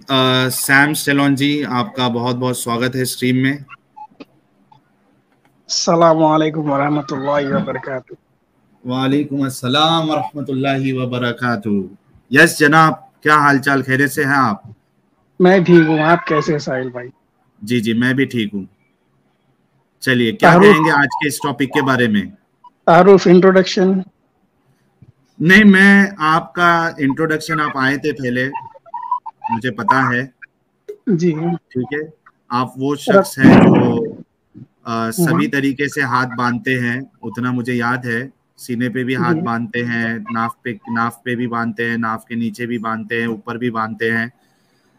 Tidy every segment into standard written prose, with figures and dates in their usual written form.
Sam Stallone जी, आपका बहुत बहुत स्वागत है स्ट्रीम में। अस्सलामुअलैकुम वरहमतुल्लाहि वबरकातुहू। वालेकुम अस्सलाम वरहमतुल्लाहि वबरकातुहू। यस जनाब, क्या हालचाल, खैरियत से हैं आप? मैं ठीक हूँ, आप कैसे हैं साहिल भाई? जी जी, मैं भी ठीक हूँ। चलिए, क्या तारुफ कहेंगे आज के इस टॉपिक के बारे में? तारुफ इंट्रोडक्शन। नहीं, मैं आपका इंट्रोडक्शन, आप आए थे पहले, मुझे पता है। जी। ठीक है, आप वो और शख्स हैं जो सभी हम्म, तरीके से हाथ बांधते हैं, उतना मुझे याद है। सीने पे भी हाथ जी। बांधते हैं, नाफ पे भी बांधते हैं, नाफ के नीचे भी बांधते हैं, ऊपर भी बांधते हैं।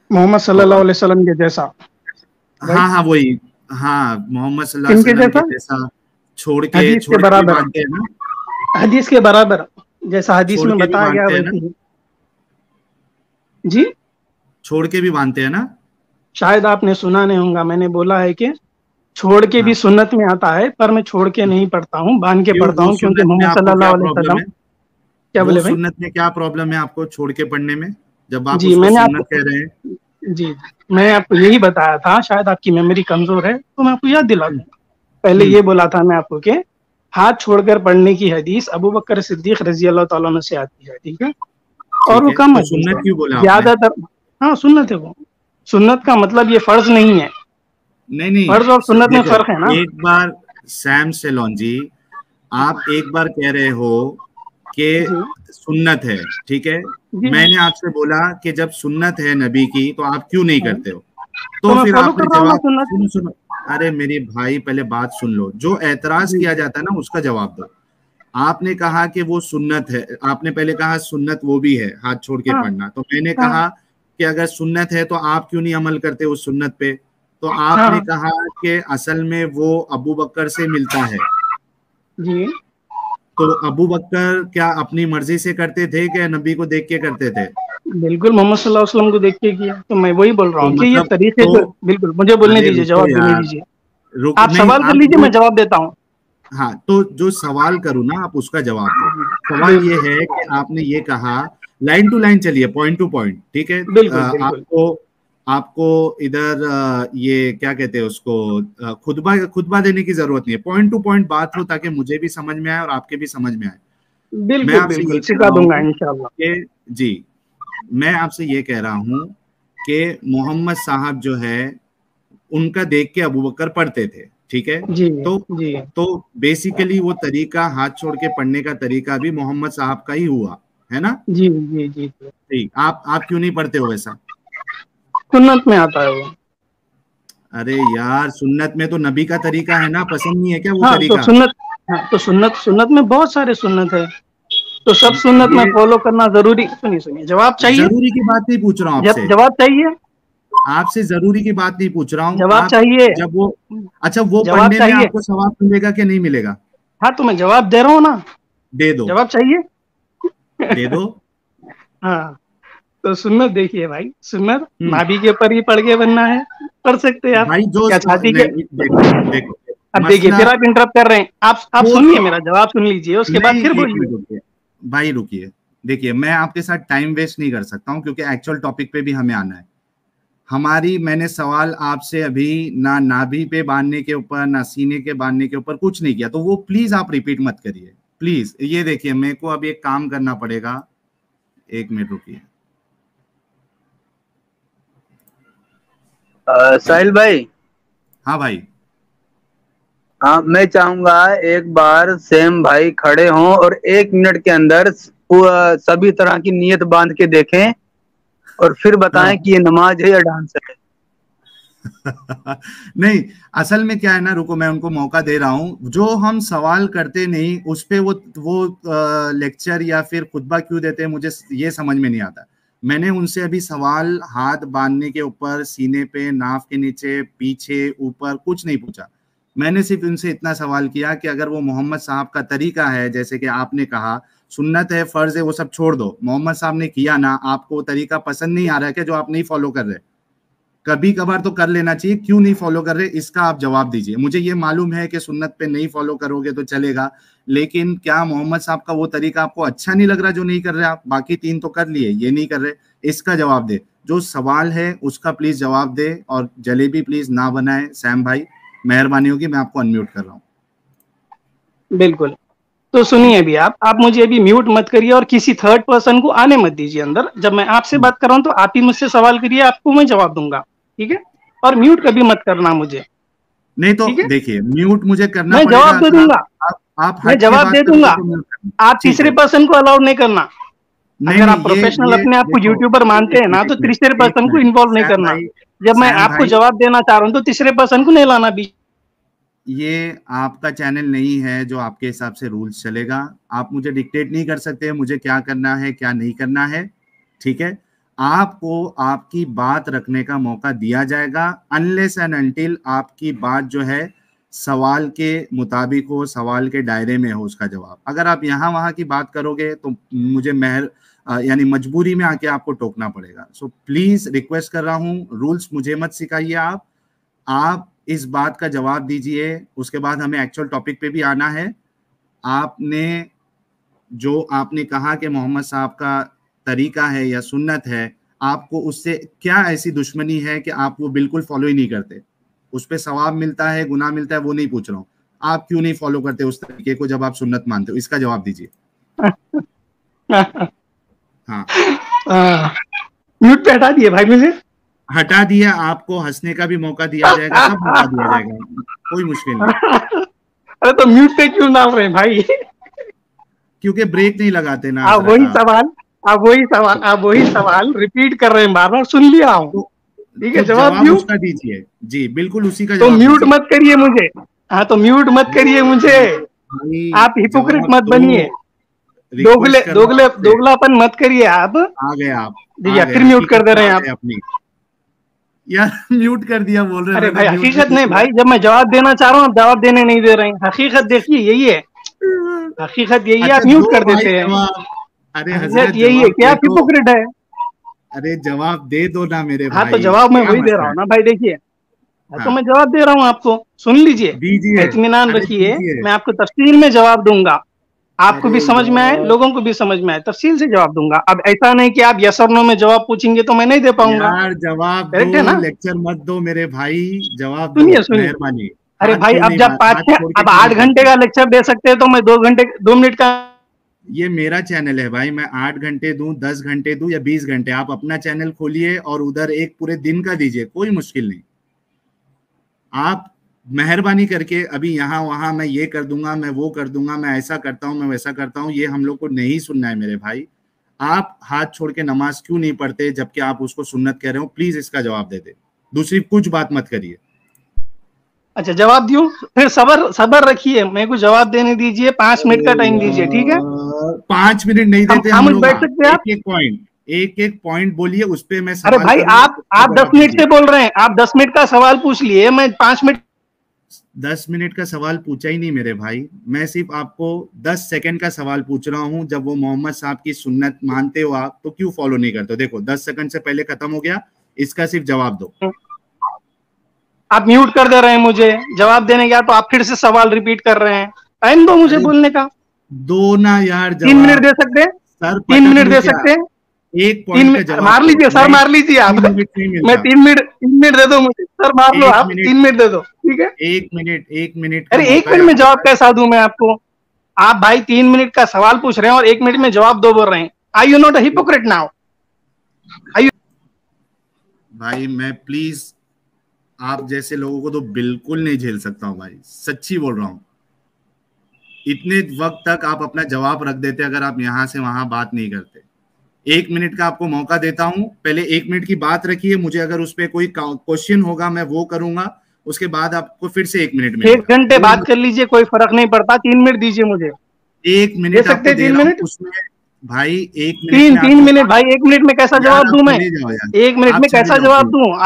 मोहम्मद सल्लल्लाहु और अलैहि वसल्लम के जैसा, हाँ राइट? हाँ, वही। हाँ, मोहम्मद सल्लल्लाहु अलैहि किनके वसल्लम के जैसा? जैसा। हदीस के छोड़ के भी बराबर। बांधते हैं ना? हदीस के बराबर, जैसा हदीस छोड़ में के भी बताया गया बांधते हैं ना? वैसे ही। जी। छोड़ के भी बांधते हैं ना? शायद आपने सुना नहीं होगा, मैंने बोला है कि छोड़ के भी हाँ। सुन्नत में आता है, पर मैं छोड़ के नहीं पढ़ता हूँ, बांध के क्यों, पढ़ता वो हूँ, क्योंकि सुन्नत में मोहम्मद आपको क्या सल्लल्लाहु अलैहि प्रॉब्लम वसल्लम। है? क्या वो बोले भाई? सुन्नत में क्या प्रॉब्लम है आपको छोड़ के पढ़ने में, जब आप जी, उसको मैंने सुन्नत आपको कह रहे हैं? जी, मैं आपको यही बताया था, शायद आपकी मेमोरी कमजोर है तो मैं आपको याद दिला दूं। पहले हम्म। ये बोला था मैं आपको कि हाथ छोड़कर पढ़ने की हदीस अबू बकर सिद्दीक रजी अल्लाह तआला अन्हु से आती है, ठीक है? और ठीक वो है, कम तो हदीस सुन्नत है, क्यों बोला आपने? ज्यादातर। हाँ, सुन्नत है वो। सुन्नत का मतलब ये फर्ज नहीं है। नहीं नहीं, फर्ज और सुन्नत में देखो, फर्क है ना। एक बार, सैम सेलोन जी, आप एक बार कह रहे हो कि जी सुन्नत है, ठीक है। जी। मैंने आपसे बोला कि जब सुन्नत है नबी की तो आप क्यों नहीं हाँ, करते हो? तो तो मैं फिर फॉलो आपने कर रहा हूँ ना जवाब, सुन्नत। सुनो सुनो, अरे मेरे भाई, पहले बात सुन लो। जो एतराज जी किया जाता है ना, उसका जवाब दो। आपने कहा कि वो सुन्नत है, आपने पहले कहा सुन्नत वो भी है, हाथ छोड़ के हाँ पढ़ना। तो मैंने हाँ कहा कि अगर सुन्नत है तो आप क्यों नहीं अमल करते उस सुन्नत पे? तो आपने हाँ। कहा कि असल में वो अबू बकर से मिलता है। जी, तो अबू बकर क्या अपनी मर्जी से करते थे कि नबी को देख के करते थे? बिल्कुल मोहम्मद सल्लल्लाहु अलैहि वसल्लम को देख के किया, तो मैं वही बोल रहा तो हूँ कि ये मतलब, तरीके तो जो, बिल्कुल मुझे बोलने अरे दीजिए, रुको जवाब देने यार, दीजिए। रुक आप नहीं, सवाल कर आप लीजिए, जो, मैं जवाब देता हूँ। हाँ, तो जो सवाल करूँ ना, आप उसका जवाब दो। सवाल ये बिल्कुल है कि आपने ये कहा, लाइन टू लाइन चलिए, पॉइंट टू पॉइंट, ठीक है। बिल्कुल बिल्कुल। आपको आपको इधर ये क्या कहते हैं उसको, खुतबा खुतबा देने की जरूरत नहीं है। पॉइंट टू पॉइंट बात हो, ताकि मुझे भी समझ में आए और आपके भी समझ में आए। मैं बिल्कुल आपसे ये बिल्कुल कह सिखा रहा दूंगा हूँ इंशाल्लाह। कि, जी, मैं आपसे ये कह रहा हूँ कि मोहम्मद साहब जो है, उनका देख के अबू बकर पढ़ते थे, ठीक है। जी तो जी तो बेसिकली वो तरीका, हाथ छोड़ के पढ़ने का तरीका भी मोहम्मद साहब का ही हुआ, है ना? जी जी जी जी। ठीक, आप क्यों नहीं पढ़ते हो वैसा? सुन्नत में आता है वो। अरे यार, सुन्नत में तो नबी का तरीका है ना, पसंद नहीं है क्या वो हाँ तो तरीका? सुन्नत, हाँ तो सुन्नत, सुन्नत में बहुत सारे सुन्नत है, तो सब सुन्नत में ये फॉलो करना जरूरी। सुनिए सुनिए, जवाब चाहिए? जरूरी की बात नहीं पूछ रहा हूँ जब आपसे। जवाब चाहिए, आपसे जरूरी की बात नहीं पूछ रहा हूँ। जवाब आप चाहिए, जब वो, अच्छा, वो जवाब पढ़ने में चाहिए। आपको सवाब मिलेगा कि नहीं मिलेगा? हाँ तो मैं जवाब दे रहा हूँ ना। दे दो। जवाब चाहिए। दे दो। हाँ, तो सुन्नत देखिए भाई, सुन्नत हम्म। नाभि के ऊपर ही पढ़ के बनना है, पढ़ सकते हैं आप। भाई जो क्या छाती के? नहीं, देखो देखो, अब देखिए, मसला, फिर आप इंटरप्ट कर रहे हैं। आप वो सुनिए, तो, मेरा जवाब सुन लीजिए, उसके बाद नहीं, फिर एक बोलिए। मिनट रुकिए भाई, रुकिए। देखिए, मैं आपके साथ टाइम वेस्ट नहीं कर सकता हूँ, क्योंकि एक्चुअल टॉपिक पे भी हमें आना है। हमारी, मैंने सवाल आपसे अभी ना नाभि पे बांधने के ऊपर, ना सीने के बांधने के ऊपर कुछ नहीं किया, तो वो प्लीज आप रिपीट मत करिए, प्लीज। ये देखिए, मेरे को अभी एक काम करना पड़ेगा, एक मिनट रुकिए। साहिल भाई। हाँ भाई। हाँ, मैं चाहूंगा एक बार सेम भाई खड़े हों और 1 मिनट के अंदर सभी तरह की नियत बांध के देखें और फिर हाँ। बताएं कि ये नमाज है या डांस है। नहीं, असल में क्या है ना, रुको, मैं उनको मौका दे रहा हूं। जो हम सवाल करते नहीं उस पे वो लेक्चर या फिर खुतबा क्यों देते हैं, मुझे ये समझ में नहीं आता। मैंने उनसे अभी सवाल हाथ बांधने के ऊपर, सीने पे, नाफ के नीचे, पीछे, ऊपर कुछ नहीं पूछा। मैंने सिर्फ उनसे इतना सवाल किया कि अगर वो मोहम्मद साहब का तरीका है, जैसे कि आपने कहा सुन्नत है, फर्ज है, वो सब छोड़ दो, मोहम्मद साहब ने किया ना, आपको वो तरीका पसंद नहीं आ रहा है क्या, जो आप नहीं फॉलो कर रहे? कभी कभार तो कर लेना चाहिए, क्यों नहीं फॉलो कर रहे, इसका आप जवाब दीजिए। मुझे ये मालूम है कि सुन्नत पे नहीं फॉलो करोगे तो चलेगा, लेकिन क्या मोहम्मद साहब का वो तरीका आपको अच्छा नहीं लग रहा जो नहीं कर रहे आप? बाकी तीन तो कर लिए, ये नहीं कर रहे, इसका जवाब दे। जो सवाल है उसका प्लीज जवाब दे, और जलेबी प्लीज ना बनाए। सैम भाई मेहरबानी होगी, मैं आपको अनम्यूट कर रहा हूँ। बिल्कुल। तो सुनिए अभी आप मुझे अभी म्यूट मत करिए और किसी थर्ड पर्सन को आने मत दीजिए अंदर। जब मैं आपसे बात कर रहा हूँ तो आप ही मुझसे सवाल करिए, आपको मैं जवाब दूंगा, ठीक है? और म्यूट कभी मत करना मुझे, नहीं तो ठीक है? देखिए, म्यूट मुझे करना मैं पड़ेगा। जवाब दे दूंगा, आप मैं हट के जवाब बात दे करोगे दूंगा। तो म्यूट करना। आप ठीक तीसरे है। पर्सन को अलाउड नहीं करना। नहीं अगर आप नहीं, प्रोफेशनल ये अपने आप को देखो, यूट्यूबर मानते हैं ना, तो तीसरे एक पर्सन को मिनट इन्वॉल्व नहीं सैम करना। भाई, जब मैं सैम आपको भाई, जवाब देना चाह रहा हूँ तो तीसरे पर्सन को नहीं लाना बीच। ये आपका चैनल नहीं है जो आपके हिसाब से रूल्स चलेगा। आप मुझे डिक्टेट नहीं कर सकते मुझे क्या करना है क्या नहीं करना है, ठीक है? आपको आपकी बात रखने का मौका दिया जाएगा, अनलेस एंड अनटिल आपकी बात जो है सवाल के मुताबिक हो, सवाल के दायरे में हो उसका जवाब। अगर आप यहाँ वहाँ की बात करोगे तो मुझे यानी मजबूरी में आके आपको टोकना पड़ेगा। सो प्लीज रिक्वेस्ट कर रहा हूँ, रूल्स मुझे मत सिखाइए। आप इस बात का जवाब दीजिए, उसके बाद हमें एक्चुअल टॉपिक पे भी आना है। आपने कहा कि मोहम्मद साहब का तरीका है या सुन्नत है, आपको उससे क्या ऐसी दुश्मनी है कि आप वो बिल्कुल फॉलो ही नहीं करते? उस पे सवाब मिलता है, गुनाह मिलता है, वो नहीं पूछ रहा हूँ। आप क्यों नहीं फॉलो करते उस तरीके को जब आप सुन्नत मानते हो? इसका जवाब दीजिए। हाँ, म्यूट पे हटा दिए भाई मुझे। हटा दिया, आपको हंसने का भी मौका दिया जाएगा, सब मौका दिया जाएगा, कोई मुश्किल नहीं। अरे तो म्यूट पे क्यों डाल रहे हैं भाई? क्योंकि ब्रेक नहीं लगाते ना आप हजरत। आप वही सवाल रिपीट कर रहे हैं, बार बार सुन लिया हूँ, ठीक है? तो जवाब जवाब दूं? उसका दीजिए जी, बिल्कुल उसी का तो जवाब म्यूट दीजिए। मत करिए मुझे। हाँ, तो म्यूट मत करिए मुझे। भाई आप हिपोक्रेट जवाब मत दो, बनिए, रिक्वेस्ट कर रहा हूं आपसे। दोगलापन मत करिए आप। आ गए आप, आ देखिए गए, फिर म्यूट कर हकीकत दे पे रहे आ हैं गए आप। अपनी। यार म्यूट कर दिया बोल रहे, अरे मैंने भाई म्यूट भी हकीकत नहीं नहीं किया। भाई, जब मैं जवाब देना चाह रहा हूँ आप जवाब देने नहीं दे रहे हैं। हकीकत देखिए यही है, हकीकत यही है, अच्छा आप म्यूट दो कर भाई देते हैं। जवाब। अरे हकीकत हजरत यही है जवाब कि दे आप दो। हिपोक्रेट है। अरे जवाब दे दो ना मेरे हाँ तो भाई, जवाब मैं क्या वही दे रहा मसला हूँ है? ना भाई, देखिए। हाँ तो हाँ मैं जवाब दे रहा हूँ आपको, सुन लीजिए, दीजिए। इत्मीनान अरे रखिए, दीजिए। मैं आपको तफसील में जवाब दूंगा। आपको अरे भी समझ में आए, यार, लोगों को भी समझ में आए, तफसील से जवाब दूंगा। अब ऐसा नहीं कि आप यस और नो में जवाब पूछेंगे तो मैं नहीं दे पाऊंगा। यार जवाब दो, करेक्ट है ना? लेक्चर मत दो मेरे भाई, जवाब दो सुनिए सुनिए, मेहरबानी। अरे हाथ भाई क्यों अब नहीं जब मार, पाँच हाथ छह छोड़ के अब क्यों नहीं 8 घंटे करते? का लेक्चर दे सकते हैं तो मैं 2 मिनट का। ये मेरा चैनल है भाई, मैं 8 घंटे दूं, 10 घंटे दूं या 20 घंटे, आप अपना चैनल खोलिए और उधर एक पूरे दिन का दीजिए, कोई मुश्किल नहीं। आप मेहरबानी करके अभी यहाँ वहां मैं ये कर दूंगा, मैं वो कर दूंगा, मैं ऐसा करता हूँ, मैं वैसा करता हूँ, ये हम लोग को नहीं सुनना है मेरे भाई। आप हाथ छोड़ के नमाज क्यों नहीं पढ़ते जबकि आप उसको सुन्नत कह रहे हो? प्लीज इसका जवाब दे दे, दूसरी कुछ बात मत करिए। अच्छा जवाब दूं? फिर सबर सबर रखिए, मेरे को जवाब देने दीजिए, 5 मिनट का टाइम दीजिए, ठीक है? 5 मिनट नहीं हम देते हम खामोश लोग। बैठ सकते हैं आप? एक एक पॉइंट बोलिए, उस पे मैं अरे सवाल भाई करूंगा, उसका आप दस जवाब मिनट दीजिए। से बोल रहे हैं, आप 10 मिनट का सवाल पूछ लिए, मैं 5 मिनट। 10 मिनट का सवाल पूछा ही नहीं मेरे भाई, मैं सिर्फ आपको 10 सेकंड का सवाल पूछ रहा हूं। जब वो मोहम्मद साहब की सुन्नत मानते हो आप, तो क्यों फॉलो नहीं करते हो? देखो 10 सेकंड से पहले खत्म हो गया, इसका सिर्फ जवाब दो। आप म्यूट कर दे रहे हैं मुझे, जवाब देने गया तो आप फिर से सवाल रिपीट कर रहे हैं। टाइम दो मुझे अरे बोलने का। दो ना यार 3 मिनट जवाब, दे सकते हैं? सर 3 पटक मिनट लूं दे क्या? सकते हैं? एक पॉइंट का जवाब मार दो। लीजिए सर, नहीं, मार लीजिए आप। 3 मिनट नहीं मैं मिलता। 3 मिनट दे दो मुझे सर, मार लो एक आप, मिनट 3 मिनट दे दो, ठीक है? 1 मिनट का अरे एक मौका है मिनट में आपके जवाब पास। कैसा दूं मैं आपको? आप भाई 3 मिनट का सवाल पूछ रहे हैं और 1 मिनट में जवाब दो बोल रहे हैं। I you not a hypocrite now? भाई मैं प्लीज, आप जैसे लोगों को तो बिल्कुल नहीं झेल सकता हूँ भाई, सच्ची बोल रहा हूँ। इतने वक्त तक आप अपना जवाब रख देते अगर आप यहां से वहां बात नहीं करते। 1 मिनट का आपको मौका देता हूं, पहले 1 मिनट की बात रखिए, मुझे अगर उस पर कोई क्वेश्चन होगा मैं वो करूंगा, उसके बाद आपको फिर से 1 मिनट 1 घंटे मिलेगा। बात कर लीजिए, कोई फर्क नहीं पड़ता, 3 मिनट दीजिए मुझे। एक दे मिनट सकते आपको हैं दे तीन रहा हूँ मिनट उसमें। भाई 1 मिनट तीन में तीन आपको मिनट भाई, 1 मिनट में कैसा यार जवाब आप दूं मैं? चले जाओ यार, 1 मिनट आप में चले कैसा जाओ जवाब प्लीज। दूं?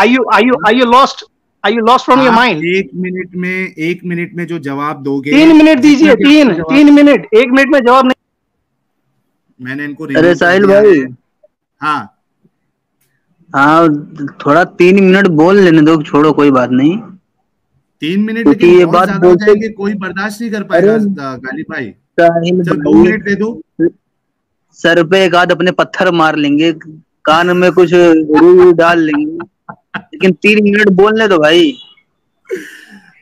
आई यू लॉस्ट फ्रॉम योर आप माइंड? 1 मिनट में जो जवाब दोगे, 3 मिनट जितना दीजिए, भी आपका जवाब, 3 मिनट, 1 मिनट में जवाब नहीं। मैंने इनको अरे रिमूव कर साहिल दिया है। भाई, हाँ हाँ, थोड़ा 3 मिनट बोल लेने दो, छोड़ो कोई बात नहीं। 3 मिनट क्योंकि लेकिन ये बहुत बात ज्यादा हो बोलते, जाएंगे, कोई बर्दाश्त नहीं कर अरे पाएगा गालिब भाई। साहिल चल 2 मिनट दे दो। भाई, सर पे एक आध अपने पत्थर मार लेंगे। कान में कुछ रूई डाल लेंगे, लेकिन 3 मिनट बोलने दो भाई।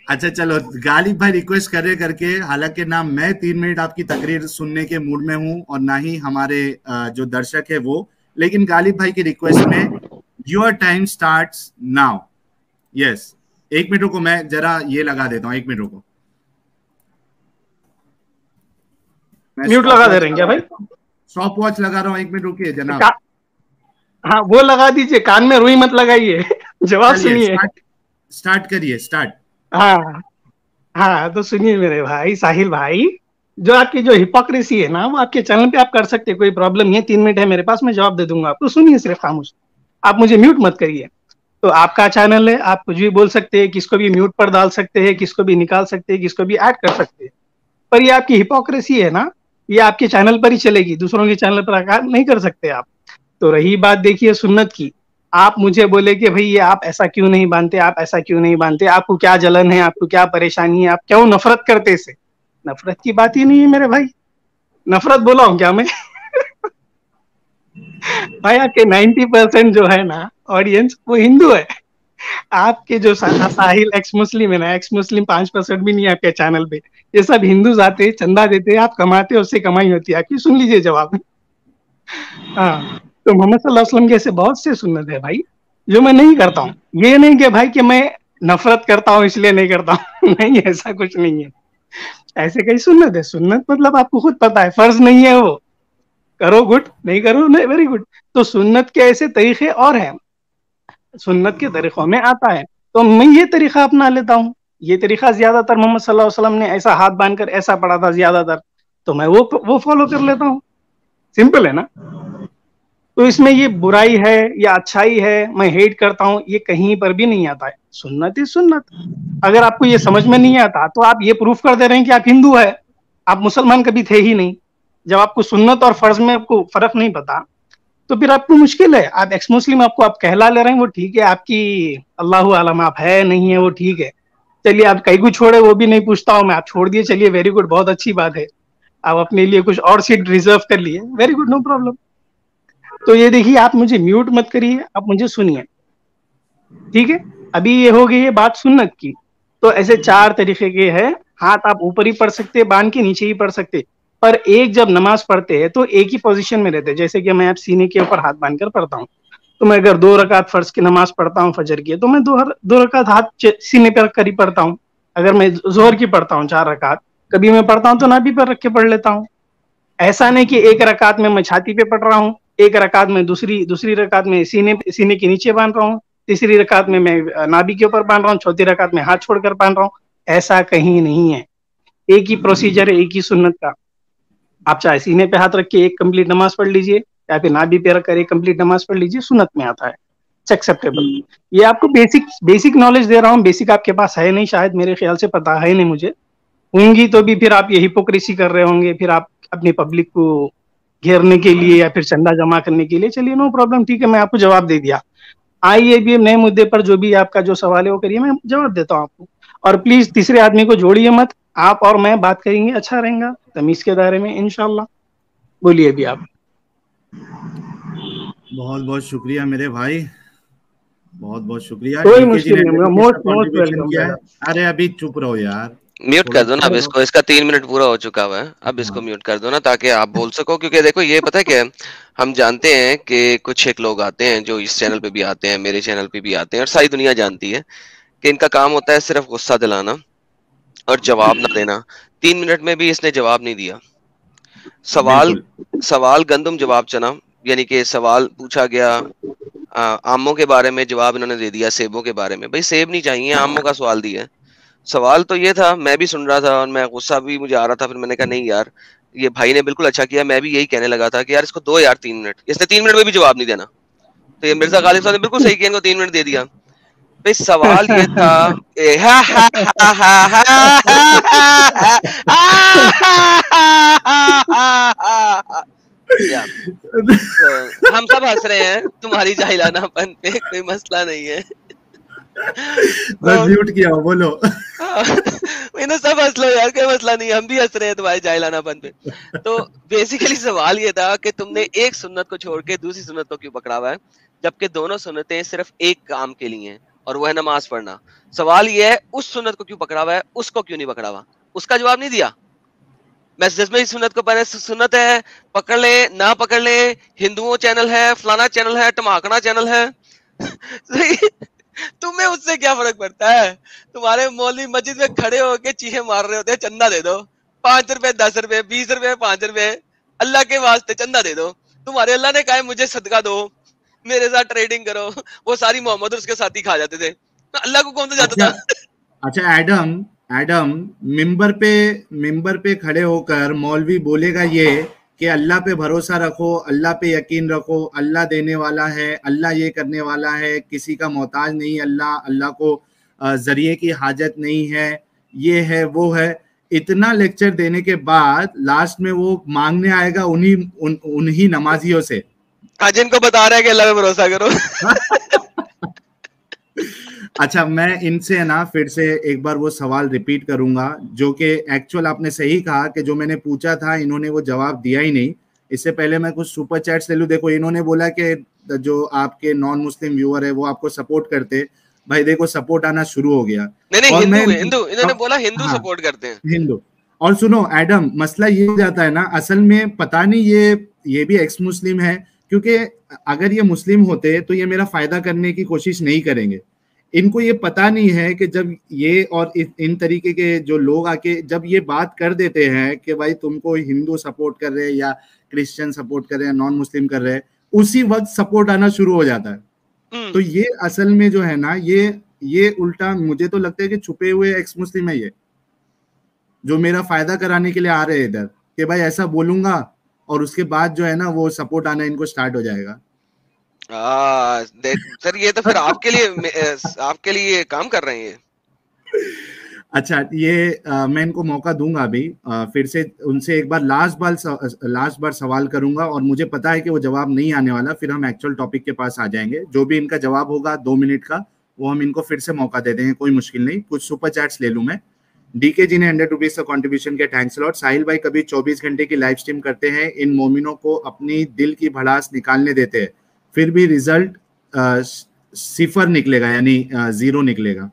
अच्छा चलो, गालिब भाई रिक्वेस्ट कर रहे करके, हालांकि ना मैं 3 मिनट आपकी तकरीर सुनने के मूड में हूं और ना ही हमारे जो दर्शक है वो, लेकिन गालिब भाई की रिक्वेस्ट में your time starts now. Yes, 1 minute रुको, मैं जरा ये लगा देता हूँ, 1 मिनट रुको। म्यूट लगा दे रहे हैं क्या भाई? स्टॉप वॉच लगा रहा हूँ, 1 मिनट रुकिए जनाब। हाँ वो लगा दीजिए, कान में रुई मत लगाइए। जवाब सुनिए, स्टार्ट करिए, स्टार्ट। हाँ हाँ, तो सुनिए मेरे भाई साहिल भाई, जो आपकी जो हिपोक्रेसी है ना, वो आपके चैनल पे आप कर सकते हैं, कोई प्रॉब्लम नहीं है। 3 मिनट है मेरे पास, मैं जवाब दे दूंगा आपको। सुनिए सिर्फ खामोश, आप मुझे म्यूट मत करिए। तो आपका चैनल है, आप कुछ भी बोल सकते हैं, किसको भी म्यूट पर डाल सकते हैं, किसको भी निकाल सकते हैं, किसको भी ऐड कर सकते हैं। पर ये आपकी हिपोक्रेसी है ना, ये आपके चैनल पर ही चलेगी, दूसरों के चैनल पर आकर नहीं कर सकते आप। तो रही बात देखिए सुन्नत की, आप मुझे बोले कि भाई ये आप ऐसा क्यों नहीं बांधते, आप ऐसा क्यों नहीं बांधते, आपको क्या जलन है, आपको क्या परेशानी है, आप क्यों नफरत करते से? नफरत की बात ही नहीं है मेरे भाई, नफरत बोला हूं क्या मैं? भाई आपके 90% जो है ना ऑडियंस, वो हिंदू है। आपके जो साहिल एक्स मुस्लिम है ना, एक्स मुस्लिम 5% भी नहीं है आपके चैनल पे। ये सब हिंदू आते, चंदा देते, आप कमाते, उससे कमाई होती है आपकी। सुन लीजिए जवाब। हाँ, तो मोहम्मद सल्लल्लाहु अलैहि वसल्लम के ऐसे बहुत से सुन्नत है भाई, जो मैं नहीं करता हूँ। ये नहीं कि भाई कि मैं नफरत करता हूँ इसलिए नहीं करता हूँ। नहीं, ऐसा कुछ नहीं है। ऐसे कई सुन्नत है, सुन्नत मतलब आपको खुद पता है, फर्ज नहीं है वो। करो गुड, नहीं करो नहीं, वेरी गुड। तो सुन्नत के ऐसे तरीके और हैं, सुन्नत के तरीकों में आता है, तो मैं ये तरीका अपना लेता हूँ। ये तरीका ज्यादातर मोहम्मद सल्लल्लाहु अलैहि वसल्लम ने ऐसा हाथ बांधकर ऐसा पढ़ा था ज्यादातर, तो मैं वो फॉलो कर लेता हूँ। सिंपल है ना। तो इसमें ये बुराई है या अच्छाई है, मैं हेट करता हूँ, ये कहीं पर भी नहीं आता है। सुन्नत ही सुन्नत। अगर आपको ये समझ में नहीं आता तो आप ये प्रूफ कर दे रहे हैं कि आप हिंदू है, आप मुसलमान कभी थे ही नहीं। जब आपको सुन्नत और फर्ज में आपको फर्क नहीं पता, तो फिर आपको मुश्किल है। आप एक्स मुस्लिम आपको आप कहला ले रहे हैं, वो ठीक है, आपकी अल्लाह आलम, आप है नहीं है वो ठीक है। चलिए, आप कहीं को छोड़े वो भी नहीं पूछता हूँ मैं, आप छोड़ दिए, चलिए वेरी गुड, बहुत अच्छी बात है। आप अपने लिए कुछ और सीट रिजर्व कर लिए, वेरी गुड, नो प्रॉब्लम। तो ये देखिए, आप मुझे म्यूट मत करिए, आप मुझे सुनिए, ठीक है। अभी ये हो गई है बात सुन्नत की। तो ऐसे 4 तरीके के हैं। हाथ आप ऊपर ही पढ़ सकते, बांध के नीचे ही पढ़ सकते, पर एक जब नमाज पढ़ते हैं तो एक ही पोजीशन में रहते हैं। जैसे कि मैं आप सीने के ऊपर हाथ बांधकर पढ़ता हूँ, तो मैं अगर 2 रकात फर्ज की नमाज पढ़ता हूँ फजर की, तो मैं 2 रकात हाथ सीने पर कर ही पढ़ता हूँ। अगर मैं जोहर की पढ़ता हूँ 4 रकात, कभी मैं पढ़ता हूँ तो नाभि पर रख के पढ़ लेता हूँ। ऐसा नहीं कि एक रकात में मैं छाती पे पढ़ रहा हूँ, एक रकात में दूसरी रकात में सीने के नीचे बांध रहा हूँ, तीसरी रकात में मैं नाभि के ऊपर बांध रहा हूँ, चौथी रकात में हाथ छोड़कर बांध रहा हूँ। ऐसा कहीं नहीं है, एक ही प्रोसीजर है, एक ही सुन्नत का। आप चाहे सीने पे हाथ रख के एक कंप्लीट नमाज पढ़ लीजिए, या फिर नाभि पे रखकर एक कंप्लीट नमाज पढ़ लीजिए, सुन्नत में आता है, इट्स एक्सेप्टेबल। ये आपको बेसिक नॉलेज दे रहा हूँ, बेसिक आपके पास है नहीं शायद, मेरे ख्याल से, पता है नहीं मुझे, होंगी तो भी फिर आप ये हिपोक्रेसी कर रहे होंगे, फिर आप अपनी पब्लिक को घेरने के लिए या फिर चंदा जमा करने के लिए। चलिए, नो प्रॉब्लम, ठीक है, मैं आपको जवाब दे दिया। आइए भी नए मुद्दे पर, जो भी आपका जो सवाल है वो करिए, मैं जवाब देता हूँ आपको। और प्लीज तीसरे आदमी को जोड़िए मत, आप और मैं बात करेंगे, अच्छा रहेगा तमीज के दायरे में, इंशाल्लाह। बोलिए भी आप। बहुत बहुत शुक्रिया मेरे भाई, बहुत बहुत शुक्रिया। कोई DK जी मुश्किल ने नहीं, मोस्ट वेलकम। किया है। अरे अभी चुप रहो यार, म्यूट कर दो ना अब इसको, इसका 3 मिनट पूरा हो चुका हुआ है, अब इसको म्यूट कर दो ना, ताकि आप बोल सको। क्योंकि देखो, ये पता है क्या है, हम जानते हैं कि कुछ एक लोग आते हैं जो इस चैनल पे भी आते हैं, मेरे चैनल पे भी आते हैं, और सारी दुनिया जानती है कि इनका काम होता है सिर्फ गुस्सा दिलाना और जवाब ना देना। 3 मिनट में भी इसने जवाब नहीं दिया। सवाल गंदम जवाब चना, यानी कि सवाल पूछा गया आमों के बारे में, जवाब इन्होंने दे दिया सेबों के बारे में। भाई सेब नहीं चाहिए, आमों का सवाल दिया है। सवाल तो ये था, मैं भी सुन रहा था और मैं गुस्सा भी मुझे आ रहा था। फिर मैंने कहा नहीं यार, ये भाई ने बिल्कुल अच्छा किया। मैं भी यही कहने लगा था कि यार इसको दो यार 3 मिनट। इसने 3 मिनट में भी जवाब नहीं देना, तो ये मिर्जा गालिब साहब ने बिल्कुल सही किया, इनको 3 मिनट दे दिया। भाई सवाल ये था तो हम सब हंस रहे हैं तुम्हारी जाहिलानापन पे, कोई मसला नहीं है। मैं म्यूट किया हूं, बोलो। इन्हें सब हंस लो यार, कोई मसला नहीं, हम भी हंस रहे हैं तुम्हारे जाहिलानापन पे। तो बेसिकली सवाल ये था कि तुमने एक सुन्नत को छोड़ के दूसरी सुन्नत को क्यों पकड़ा हुआ है, जबकि दोनों सुन्नतें सिर्फ एक काम के लिए हैं और वो है नमाज पढ़ना। सवाल ये है उस सुन्नत को क्यों पकड़ा हुआ है, उसको क्यों नहीं पकड़ा हुआ? उसका जवाब नहीं दिया। मैसेज में इस सुन्नत को पहले सुन्नत है, पकड़ ले ना पकड़ ले, हिंदुओं चैनल है, फलाना चैनल है, टमाकना चैनल है। तुम्हें उससे क्या फर्क पड़ता है? तुम्हारे मौलवी मस्जिद में खड़े होके चीखे मार रहे होते हैं, चंदा दे दो, 5 रुपए 10 रुपए 20 रुपए 5 रुपए, अल्लाह के वास्ते चंदा दे दो। तुम्हारे अल्लाह ने कहा है मुझे सदका दो, मेरे साथ ट्रेडिंग करो। वो सारी मोहम्मद और उसके साथी खा जाते थे, अल्लाह को कौन सा जाता था? अच्छा एडम मिंबर पे खड़े होकर मौलवी बोलेगा ये कि अल्लाह पे भरोसा रखो, अल्लाह पे यकीन रखो, अल्लाह देने वाला है, अल्लाह ये करने वाला है, किसी का मोहताज नहीं अल्लाह, अल्लाह को जरिए की हाजत नहीं है, ये है वो है। इतना लेक्चर देने के बाद लास्ट में वो मांगने आएगा उन्हीं नमाजियों से, हाँ, जिनको बता रहा है कि अल्लाह पे भरोसा करो। अच्छा, मैं इनसे है ना फिर से एक बार वो सवाल रिपीट करूंगा, जो कि एक्चुअल आपने सही कहा कि जो मैंने पूछा था इन्होंने वो जवाब दिया ही नहीं। इससे पहले मैं कुछ सुपर चैट्स ले लूं। देखो, इन्होंने बोला कि जो आपके नॉन मुस्लिम व्यूअर है वो आपको सपोर्ट करते। भाई देखो, सपोर्ट आना शुरू हो गया। नहीं, हिंदू इन्होंने बोला हिंदू सपोर्ट करते हैं, हिंदू। और सुनो एडम, मसला ये हो जाता है ना, असल में पता नहीं ये भी एक्स मुस्लिम है, क्योंकि अगर ये मुस्लिम होते तो ये मेरा फायदा करने की कोशिश नहीं करेंगे। इनको ये पता नहीं है कि जब ये और इन तरीके के जो लोग आके जब ये बात कर देते हैं कि भाई तुमको हिंदू सपोर्ट कर रहे हैं या क्रिश्चियन सपोर्ट कर रहे हैं, नॉन मुस्लिम कर रहे हैं, उसी वक्त सपोर्ट आना शुरू हो जाता है। तो ये असल में जो है ना, ये उल्टा मुझे तो लगता है कि छुपे हुए एक्स मुस्लिम है ये, जो मेरा फायदा कराने के लिए आ रहे हैं इधर कि भाई ऐसा बोलूंगा और उसके बाद जो है ना वो सपोर्ट आना इनको स्टार्ट हो जाएगा। सर ये तो फिर आपके लिए काम कर रहे हैं। अच्छा, ये मैं इनको मौका दूंगा अभी, फिर से उनसे एक बार लास्ट बार सवाल करूंगा और मुझे पता है कि वो जवाब नहीं आने वाला, फिर हम एक्चुअल टॉपिक के पास आ जाएंगे। जो भी इनका जवाब होगा 2 मिनट का, वो हम इनको फिर से मौका दे देंगे, कोई मुश्किल नहीं। कुछ सुपर चैट्स ले लूं मैं। डीके जी ने 100 रुपीज का कॉन्ट्रीब्यूशन किया, थैंक्स लॉट। साहिल भाई कभी 24 घंटे की लाइव स्ट्रीम करते हैं, इन मोमिनों को अपनी दिल की भड़ास निकालने देते हैं, फिर भी रिजल्ट सिफर निकलेगा, यानी 0 निकलेगा।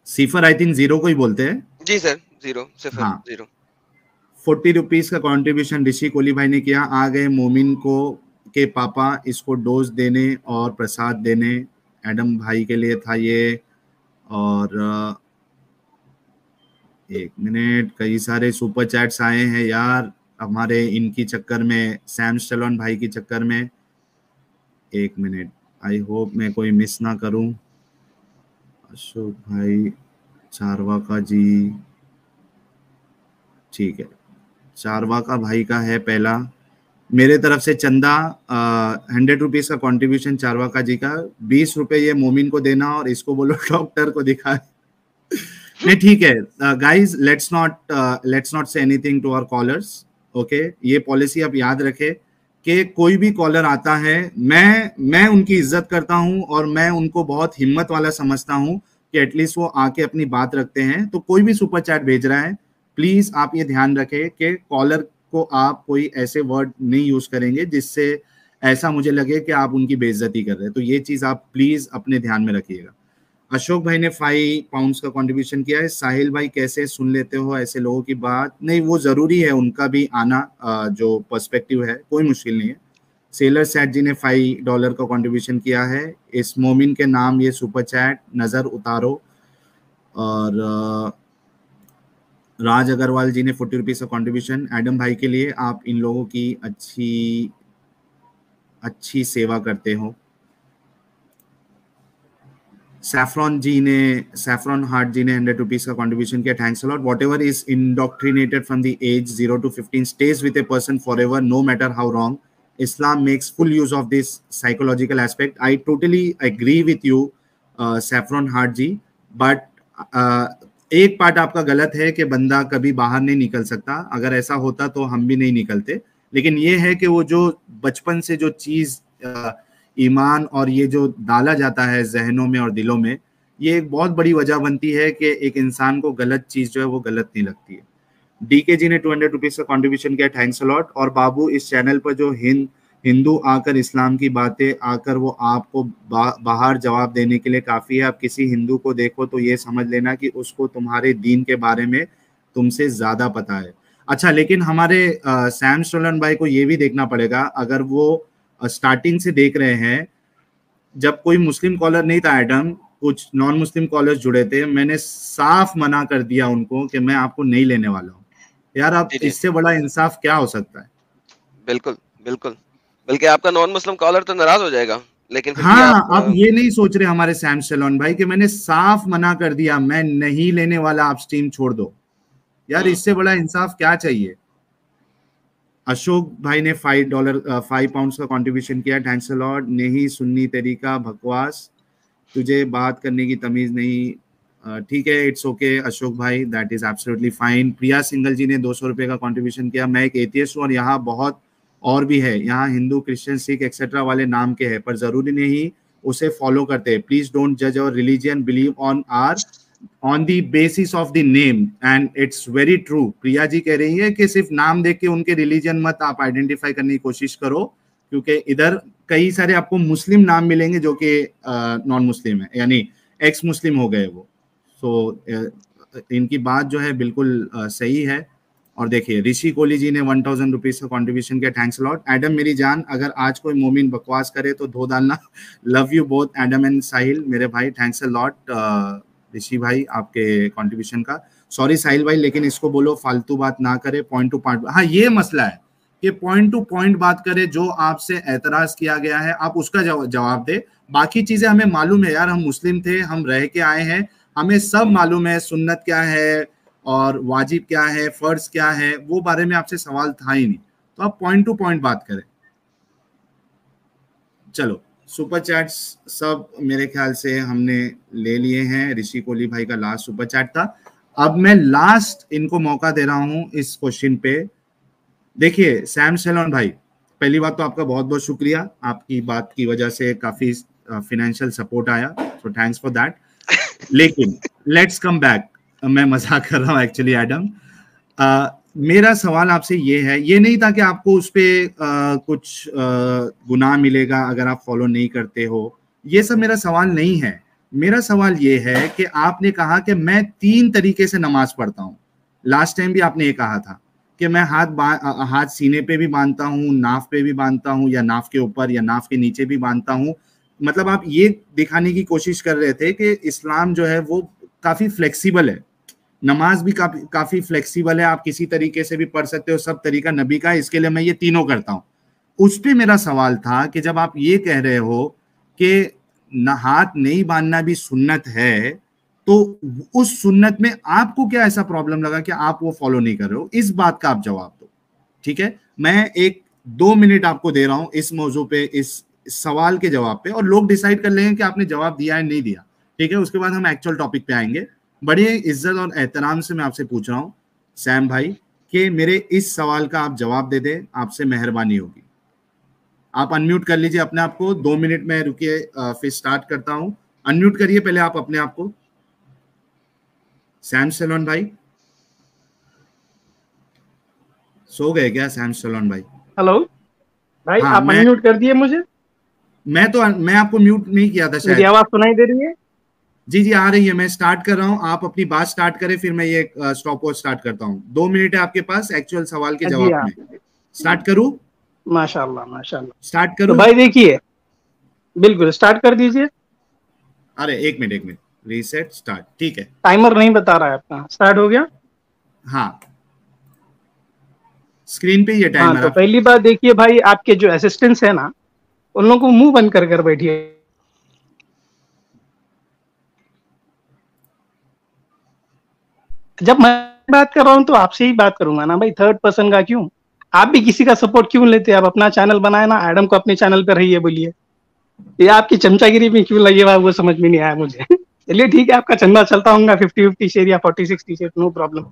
सिफर आई थिंक 0 को ही बोलते हैं। जी सर, 0 सिफर। हाँ। 0। 40 रुपीज का कॉन्ट्रीब्यूशन ऋषि कोहली भाई ने किया। आ गए मोमिन को के पापा, इसको डोज देने और प्रसाद देने। एडम भाई के लिए था ये। और 1 मिनट, कई सारे सुपर चैट्स आए हैं यार हमारे इनकी चक्कर में, सैम स्टैलोन भाई की चक्कर में। 1 मिनट, आई होप मैं कोई मिस ना करूं। अशोक भाई, चारवाका जी, ठीक है, चारवाका भाई का है पहला। मेरे तरफ से चंदा 100 रुपीज का कॉन्ट्रीब्यूशन चारवाका जी का। 20 रुपए ये मोमिन को देना और इसको बोलो डॉक्टर को दिखाए। नहीं, ठीक है guys, let's not say anything to our callers, okay. ये पॉलिसी आप याद रखें कि कोई भी कॉलर आता है, मैं उनकी इज्जत करता हूं और मैं उनको बहुत हिम्मत वाला समझता हूं कि एटलीस्ट वो आके अपनी बात रखते हैं। तो कोई भी सुपर चैट भेज रहा है, प्लीज आप ये ध्यान रखें कि कॉलर को आप कोई ऐसे वर्ड नहीं यूज करेंगे जिससे ऐसा मुझे लगे कि आप उनकी बेइज्जती कर रहे हैं। तो ये चीज आप प्लीज अपने ध्यान में रखिएगा। अशोक भाई ने 5 पाउंड्स का कंट्रीब्यूशन किया है। साहिल भाई, कैसे सुन लेते हो ऐसे लोगों की बात? नहीं, वो जरूरी है उनका भी आना, जो पर्सपेक्टिव है, कोई मुश्किल नहीं है। सेलर सैट जी ने $5 का कंट्रीब्यूशन किया है। इस मोमिन के नाम ये सुपर चैट नजर उतारो। और राज अग्रवाल जी ने 40 रुपीज का कंट्रीब्यूशन एडम भाई के लिए। आप इन लोगों की अच्छी सेवा करते हो। सैफरॉन हार्ट जी ने 100 रुपीज का कंट्रीब्यूशन किया, thanks a lot. Whatever is indoctrinated from the age 0 to 15 stays with a person forever, no matter how wrong. Islam makes full use of this psychological aspect. I totally agree with you, saffron heart ji, but एक part आपका गलत है कि बंदा कभी बाहर नहीं निकल सकता। अगर ऐसा होता तो हम भी नहीं निकलते। लेकिन ये है कि वो जो बचपन से जो चीज ईमान और ये जो डाला जाता है जहनों में और दिलों में, ये एक बहुत बड़ी वजह बनती है कि एक इंसान को गलत चीज जो है वो गलत नहीं लगती है। डीके जी ने 200 रुपीज का कंट्रीब्यूशन किया, थैंक्स अलॉट। और बाबू, इस चैनल पर जो हिंदू आकर इस्लाम की बातें आकर वो आपको बाहर जवाब देने के लिए काफी है। आप किसी हिंदू को देखो तो ये समझ लेना कि उसको तुम्हारे दीन के बारे में तुमसे ज्यादा पता है। अच्छा, लेकिन हमारे सैम स्टोलन भाई को ये भी देखना पड़ेगा, अगर वो स्टार्टिंग से देख रहे हैं, जब कोई मुस्लिम कॉलर नहीं था एडम, कुछ नॉन मुस्लिम कॉलर्स जुड़े थे, मैंने साफ मना कर दिया उनको कि मैं आपको नहीं लेने वाला हूँ। यार आप इससे बड़ा इंसाफ क्या हो सकता है? बिल्कुल बिल्कुल, बल्कि आपका नॉन मुस्लिम कॉलर तो नाराज हो जाएगा, लेकिन फिर हाँ, आप ये नहीं सोच रहे हमारे सैम स्टोलन भाई कि मैंने साफ मना कर दिया, मैं नहीं लेने वाला, आप स्ट्रीम छोड़ दो। यार इससे बड़ा इंसाफ क्या चाहिए? अशोक भाई ने $5 का कंट्रीब्यूशन किया, थैंक्स अ लॉट। नहीं सुन्नी तरीका बकवास, तुझे बात करने की तमीज नहीं। ठीक है, इट्स ओके अशोक भाई, that is absolutely fine. Priya Singhal ji ने 200 रुपए का कंट्रीब्यूशन किया, मैं एक एथियस्ट हूँ और यहाँ बहुत और भी है, यहाँ हिंदू, क्रिश्चियन, सिख एक्सेट्रा वाले नाम के हैं, पर जरूरी नहीं उसे फॉलो करते। प्लीज डोंट जज our religion, believe on the basis of the name, and it's very true. Priya ji कह रही है कि सिर्फ नाम देख के उनके रिलीजन मत आप आइडेंटिफाई करने की कोशिश करो, क्योंकि इधर कई सारे आपको मुस्लिम नाम मिलेंगे जो कि नॉन मुस्लिम है, यानी एक्स मुस्लिम हो गए वो। सो इनकी बात जो है बिल्कुल सही है। और देखिए ऋषि कोहली जी ने 1000 रुपीज का कंट्रीब्यूशन किया, थैंक्स लॉट। एडम मेरी जान, अगर आज कोई मोमिन बकवास करे तो धो डालना। Love you both Adam and Sahil मेरे भाई, थैंक्स अ लॉट ऋषि भाई आपके कंट्रीब्यूशन का। सॉरी साहिल भाई, लेकिन इसको बोलो फालतू बात ना करे, पॉइंट टू पॉइंट। हाँ, ये मसला है कि पॉइंट टू पॉइंट बात करे, जो आपसे एतराज किया गया है आप उसका जवाब दे। बाकी चीजें हमें मालूम है यार, हम मुस्लिम थे, हम रह के आए हैं, हमें सब मालूम है सुन्नत क्या है और वाजिब क्या है, फर्ज क्या है, वो बारे में आपसे सवाल था ही नहीं, तो आप पॉइंट टू पॉइंट बात करें। चलो, सुपर चैट्स सब मेरे ख्याल से हमने ले लिए हैं। ऋषि कोहली भाई का लास्ट सुपर चैट था। अब मैं लास्ट इनको मौका दे रहा हूं इस क्वेश्चन पे। देखिए सैम स्टोलन भाई, पहली बात तो आपका बहुत बहुत शुक्रिया, आपकी बात की वजह से काफी फाइनेंशियल सपोर्ट आया, सो थैंक्स फॉर दैट। लेकिन लेट्स कम बैक, मैं मजाक कर रहा हूँ एक्चुअली एडम। मेरा सवाल आपसे ये है, ये नहीं था कि आपको उस पर कुछ गुनाह मिलेगा अगर आप फॉलो नहीं करते हो, ये सब मेरा सवाल नहीं है। मेरा सवाल ये है कि आपने कहा कि मैं 3 तरीके से नमाज पढ़ता हूँ। लास्ट टाइम भी आपने ये कहा था कि मैं हाथ सीने पे भी बांधता हूँ, नाफ पे भी बांधता हूँ, या नाफ के ऊपर या नाफ के नीचे भी बांधता हूँ। मतलब आप ये दिखाने की कोशिश कर रहे थे कि इस्लाम जो है वो काफी फ्लेक्सिबल है, नमाज भी काफी फ्लेक्सिबल है, आप किसी तरीके से भी पढ़ सकते हो, सब तरीका नबी का है, इसके लिए मैं ये तीनों करता हूँ। उस पे मेरा सवाल था कि जब आप ये कह रहे हो कि हाथ नहीं बांधना भी सुन्नत है, तो उस सुन्नत में आपको क्या ऐसा प्रॉब्लम लगा कि आप वो फॉलो नहीं कर रहे हो? इस बात का आप जवाब दो, ठीक है? मैं 1-2 मिनट आपको दे रहा हूं इस मौजू पे, इस सवाल के जवाब पे, और लोग डिसाइड कर लेंगे कि आपने जवाब दिया है नहीं दिया, ठीक है? उसके बाद हम एक्चुअल टॉपिक पे आएंगे। बड़े इज्जत और एहतराम से मैं आपसे पूछ रहा हूँ सैम भाई कि मेरे इस सवाल का आप जवाब दे दे, आपसे मेहरबानी होगी। आप अनम्यूट कर लीजिए अपने आप को, 2 मिनट में रुकिए, फिर स्टार्ट करता हूं। अनम्यूट करिए पहले आप अपने आप को। सैम स्टोलन भाई सो गए क्या सैम स्टोलन भाई? हेलो भाई, हाँ, आप अनम्यूट कर दिए मुझे। मैं आपको म्यूट नहीं किया था शायद। मेरी आवाज सुनाई दे रही है? जी आ रही है, मैं स्टार्ट कर रहा हूँ, आप अपनी बात स्टार्ट करें, फिर मैं ये स्टॉप वॉच स्टार्ट करता हूँ। 2 मिनट है आपके पास एक्चुअल सवाल के जवाब में। स्टार्ट करूँ? माशाल्लाह माशाल्लाह, स्टार्ट करूँ? तो भाई देखिए, बिल्कुल स्टार्ट कर दीजिए। अरे एक मिनट, रीसेट स्टार्ट, ठीक है। टाइमर नहीं बता रहा है आपका, स्टार्ट हो गया? हाँ, स्क्रीन पे ये टाइमर। हाँ, तो पहली बात देखिए भाई, आपके जो असिस्टेंट्स है ना, उन लोगों को मुंह बंद कर बैठिए। जब मैं बात कर रहा हूँ तो आपसे ही बात करूंगा ना भाई, थर्ड पर्सन का क्यों? आप भी किसी का सपोर्ट क्यों लेते हैं? आप अपना चैनल बनाए ना, एडम को अपने चैनल पर रहिए, बोलिए। ये आपकी चमचागिरी में क्यों लगे हुआ, वो समझ में नहीं आया मुझे। चलिए ठीक है, आपका चंदा चलता होगा 50-50 शेयर या 40-60 शेयर, नो प्रॉब्लम,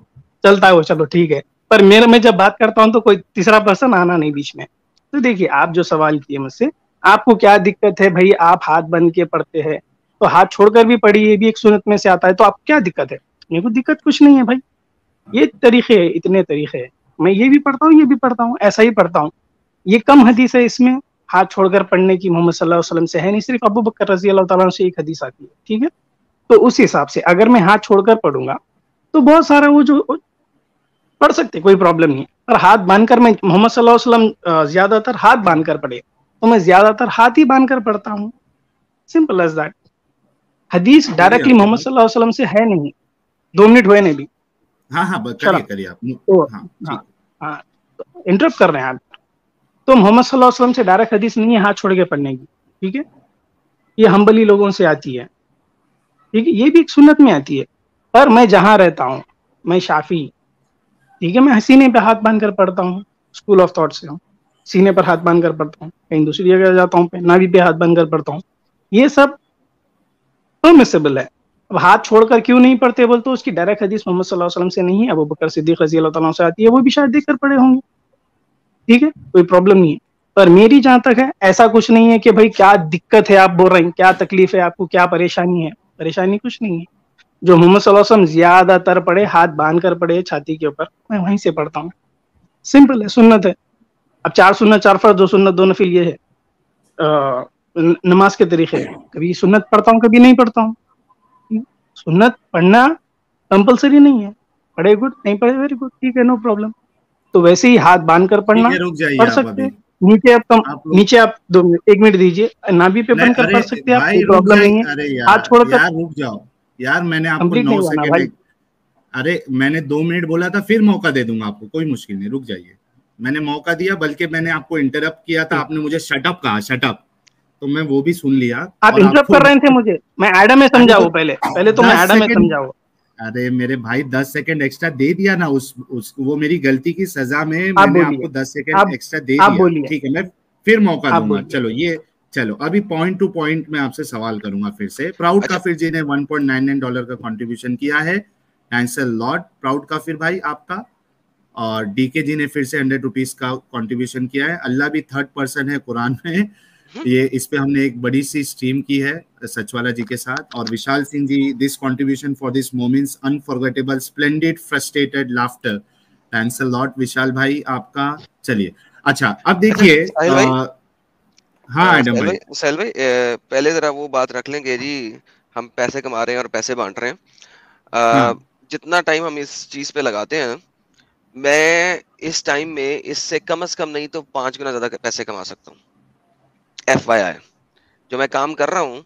चलता है वो, चलो ठीक है। पर मेरे में जब बात करता हूँ तो कोई तीसरा पर्सन आना नहीं बीच में। तो देखिए, आप जो सवाल किए मुझसे, आपको क्या दिक्कत है भाई, आप हाथ बन के पढ़ते हैं, तो तो हाथ छोड़कर भी पढ़िए, ये भी एक सुन्नत में से आता है, तो आप क्या दिक्कत है? मेरे को दिक्कत कुछ नहीं है भाई, ये तरीके है, इतने तरीके है, मैं ये भी पढ़ता हूँ, ये भी पढ़ता हूँ, ऐसा ही पढ़ता हूँ। ये कम हदीस है इसमें हाथ छोड़कर पढ़ने की, मोहम्मद सल्लल्लाहु अलैहि वसल्लम से है नहीं, सिर्फ अबू बकर रजी अल्लाह तआला से एक हदीस आती है, ठीक है। तो उस हिसाब से अगर मैं हाथ छोड़कर पढ़ूंगा तो बहुत सारा वो जो पढ़ सकते, कोई प्रॉब्लम नहीं है। और हाथ बांधकर मैं, मोहम्मद सल्लल्लाहु अलैहि वसल्लम ज्यादातर हाथ बांधकर पढ़े, तो मैं ज्यादातर हाथ ही बांधकर पढ़ता हूँ, सिंपल एज दैट। हदीस डायरेक्टली मोहम्मद सल्लल्लाहु अलैहि वसल्लम से है नहीं। 2 मिनट हुए नहीं भी। हाँ करिए आप। तो हाँ इंटरप्ट कर रहे हैं आप। तो मोहम्मद सल्लल्लाहु अलैहि वसल्लम से डायरेक्ट हदीस नहीं है हाथ छोड़ के पढ़ने की, ठीक है। ये हम्बली लोगों से आती है, ठीक है, ये भी एक सुन्नत में आती है। पर मैं जहां रहता हूँ, मैं शाफी, ठीक है, मैं सीने पे हाथ बांध कर पढ़ता हूँ, स्कूल ऑफ थॉट से हूँ, सीने पर हाथ बांध कर पढ़ता हूँ। कहीं दूसरी जगह जाता हूँ, नाभि पे हाथ बांध कर पढ़ता हूँ, ये सब परमिसिबल है। अब हाथ छोड़कर क्यों नहीं पढ़ते बोल, तो उसकी डायरेक्ट हदीस मोहम्मद सल्लल्लाहु अलैहि वसल्लम से नहीं है, अबू बकर सिद्दीक रज़ी अल्लाह तआला से आती है, वो भी शायद देखकर पढ़े होंगे, ठीक है, कोई प्रॉब्लम नहीं है। पर मेरी जहां तक है, ऐसा कुछ नहीं है कि भाई क्या दिक्कत है आप बोल रहे हैं, क्या तकलीफ है आपको, क्या परेशानी है, परेशानी कुछ नहीं है। जो मोहम्मद सल्लल्लाहु अलैहि वसल्लम ज्यादातर पढ़े, हाथ बांध कर पढ़े छाती के ऊपर, मैं वहीं से पढ़ता हूँ, सिंपल है, सुन्नत है। अब 4 सुन्नत 4 फर्ज 2 सुन्नत 2 नफिल, ये है नमाज के तरीके। कभी सुन्नत पढ़ता हूँ, कभी नहीं पढ़ता हूँ। सुन्नत पढ़ना कंपलसरी नहीं है, पढ़े गुड, नहीं पढ़े वेरी गुड, ठीक है, नो प्रॉब्लम। तो वैसे ही हाथ बांध कर पढ़ना पढ़ सकते हैं। नीचे आप नीचे आप 1 मिनट दीजिए, नाभि पे बंद कर पढ़ सकते हैं आप, कोई प्रॉब्लम नहीं है। हाथ छोड़कर यार रुक जाओ यार, मैंने आपको 9 सेकंड, अरे मैंने 2 मिनट बोला था, फिर मौका दे दूंगा आपको, कोई मुश्किल नहीं, रुक जाइए। मैंने मौका दिया, बल्कि मैंने आपको इंटरप्ट किया था, आपने मुझे शट अप कहा, शट अप, तो मैं वो भी सुन लिया। आप इंटरप्ट कर रहे थे मुझे, मैं एडम में समझाऊं पहले तो मैं एडम में समझाऊं। अरे मेरे भाई 10 सेकंड एक्स्ट्रा दे दिया ना, उस वो मेरी गलती की सजा में मैंने आपको 10 सेकंड एक्स्ट्रा दे दिया, ठीक है, मैं फिर मौका दूंगा। चलो अभी पॉइंट टू पॉइंट मैं आपसे सवाल करूंगा फिर से। प्राउड काफिर जी ने $1.99 का कंट्रीब्यूशन किया है, थैंक्स अ लॉट प्राउड काफिर भाई आपका। और डीके जी ने फिर से ₹100 का कंट्रीब्यूशन किया है। अल्लाह भी थर्ड पर्सन है कुरान में, ये इस पे हमने एक बड़ी सी स्ट्रीम की है सचवाला जी के साथ। और Vishal Singh ji, this contribution for this moments unforgettable splendid frustrated laughter, thanks a lot Vishal भाई आपका। चलिए अच्छा अब देखिए, हाँ एडम भाई, साहिल भाई पहले जरा वो बात रख लेंगे जी, हम पैसे कमा रहे हैं और पैसे बांट रहे हैं। जितना टाइम हम इस चीज पे लगाते हैं, मैं इस टाइम में इससे कम से कम नहीं तो 5 गुना ज्यादा पैसे कमा सकता हूँ। FYI, जो मैं काम कर रहा हूँ,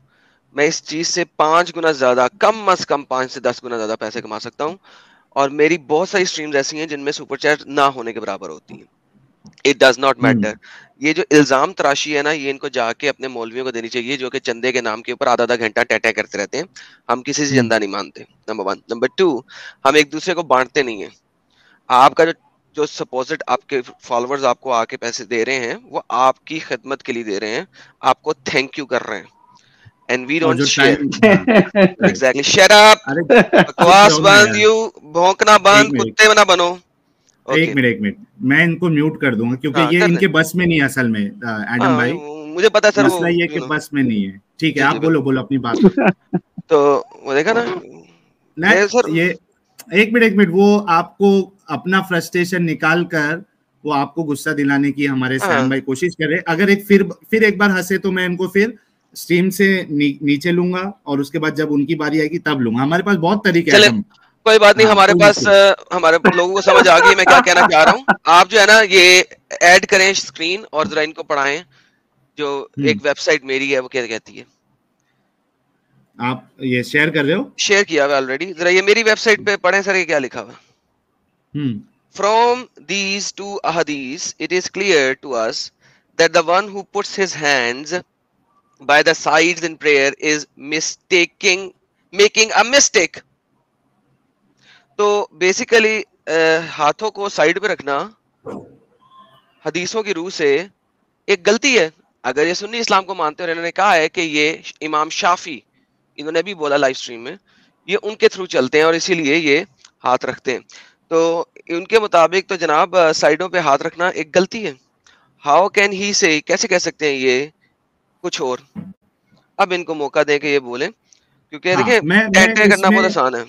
मैं इस चीज से 5 गुना ज्यादा, कम से कम 5 से 10 गुना ज्यादा पैसे कमा सकता हूँ। और मेरी बहुत सारी स्ट्रीम्स ऐसी हैं जिनमें सुपर चैट ना होने के बराबर होती हैं। It does not matter. ये जो इल्जाम तराशी है ना, ये इनको जाके अपने मौलवियों को देनी चाहिए, जो कि चंदे के नाम के ऊपर आधा घंटा टैटा करते रहते हैं। हम किसी से चंदा नहीं मानते, नंबर 1। नंबर 2, हम एक दूसरे को बांटते नहीं है। आपका जो सपोजिट आपके फॉलोअर्स आपको आके पैसे दे रहे हैं, वो आपकी खिदमत के लिए दे रहे हैं, आपको थैंक यू कर रहे हैं। And we don't share. Exactly, shut up, बकवास बंद, यू भौंकना बंद, कुत्ते ना बनो। एक मिनट मैं इनको म्यूट कर दूंगा, क्योंकि ये इनके बस में नहीं है असल में एडम भाई, मुझे पता सर, मसला ये कि बस में नहीं है। ठीक है, आप बोलो अपनी बात। तो वो देखा ना, नहीं सर, ये एक मिनट वो आपको अपना फ्रस्ट्रेशन निकाल कर वो आपको गुस्सा दिलाने की हमारे सैम भाई कोशिश कर रहे। अगर फिर एक बार हंसे तो मैं इनको फिर स्ट्रीम से नीचे लूंगा, और उसके बाद जब उनकी बारी आएगी तब लूंगा। हमारे पास बहुत तरीके हैं, कोई बात नहीं। हमारे पास हमारे लोगों को समझ आ गई मैं क्या कहना चाह रहा हूँ। आप जो है ना, ये ऐड करें स्क्रीन और जरा इनको पढ़ाएं, जो एक वेबसाइट मेरी है वो क्या कहती है। आप ये शेयर कर रहे हो? शेयर किया हुआ ऑलरेडी, जरा ये मेरी वेबसाइट पे पढ़ें सर, ये क्या लिखा हुआ। From these two ahadith, it is clear to us that the one who puts his hands by the sides in prayer is making a mistake. तो बेसिकली हाथों को साइड पे रखना हदीसों की रूह से एक गलती है। अगर ये सुन्नी इस्लाम को मानते हैं और इन्होंने कहा है कि ये इमाम शाफी, इन्होंने भी बोला लाइव स्ट्रीम में, ये उनके थ्रू चलते हैं और इसीलिए ये हाथ रखते हैं, तो उनके मुताबिक तो जनाब साइडों पे हाथ रखना एक गलती है। हाउ कैन ही से, कैसे कह सकते हैं ये कुछ और। अब इनको मौका दे के ये बोले, क्योंकि हाँ, देखिए मैं करना बहुत इसमें आसान है।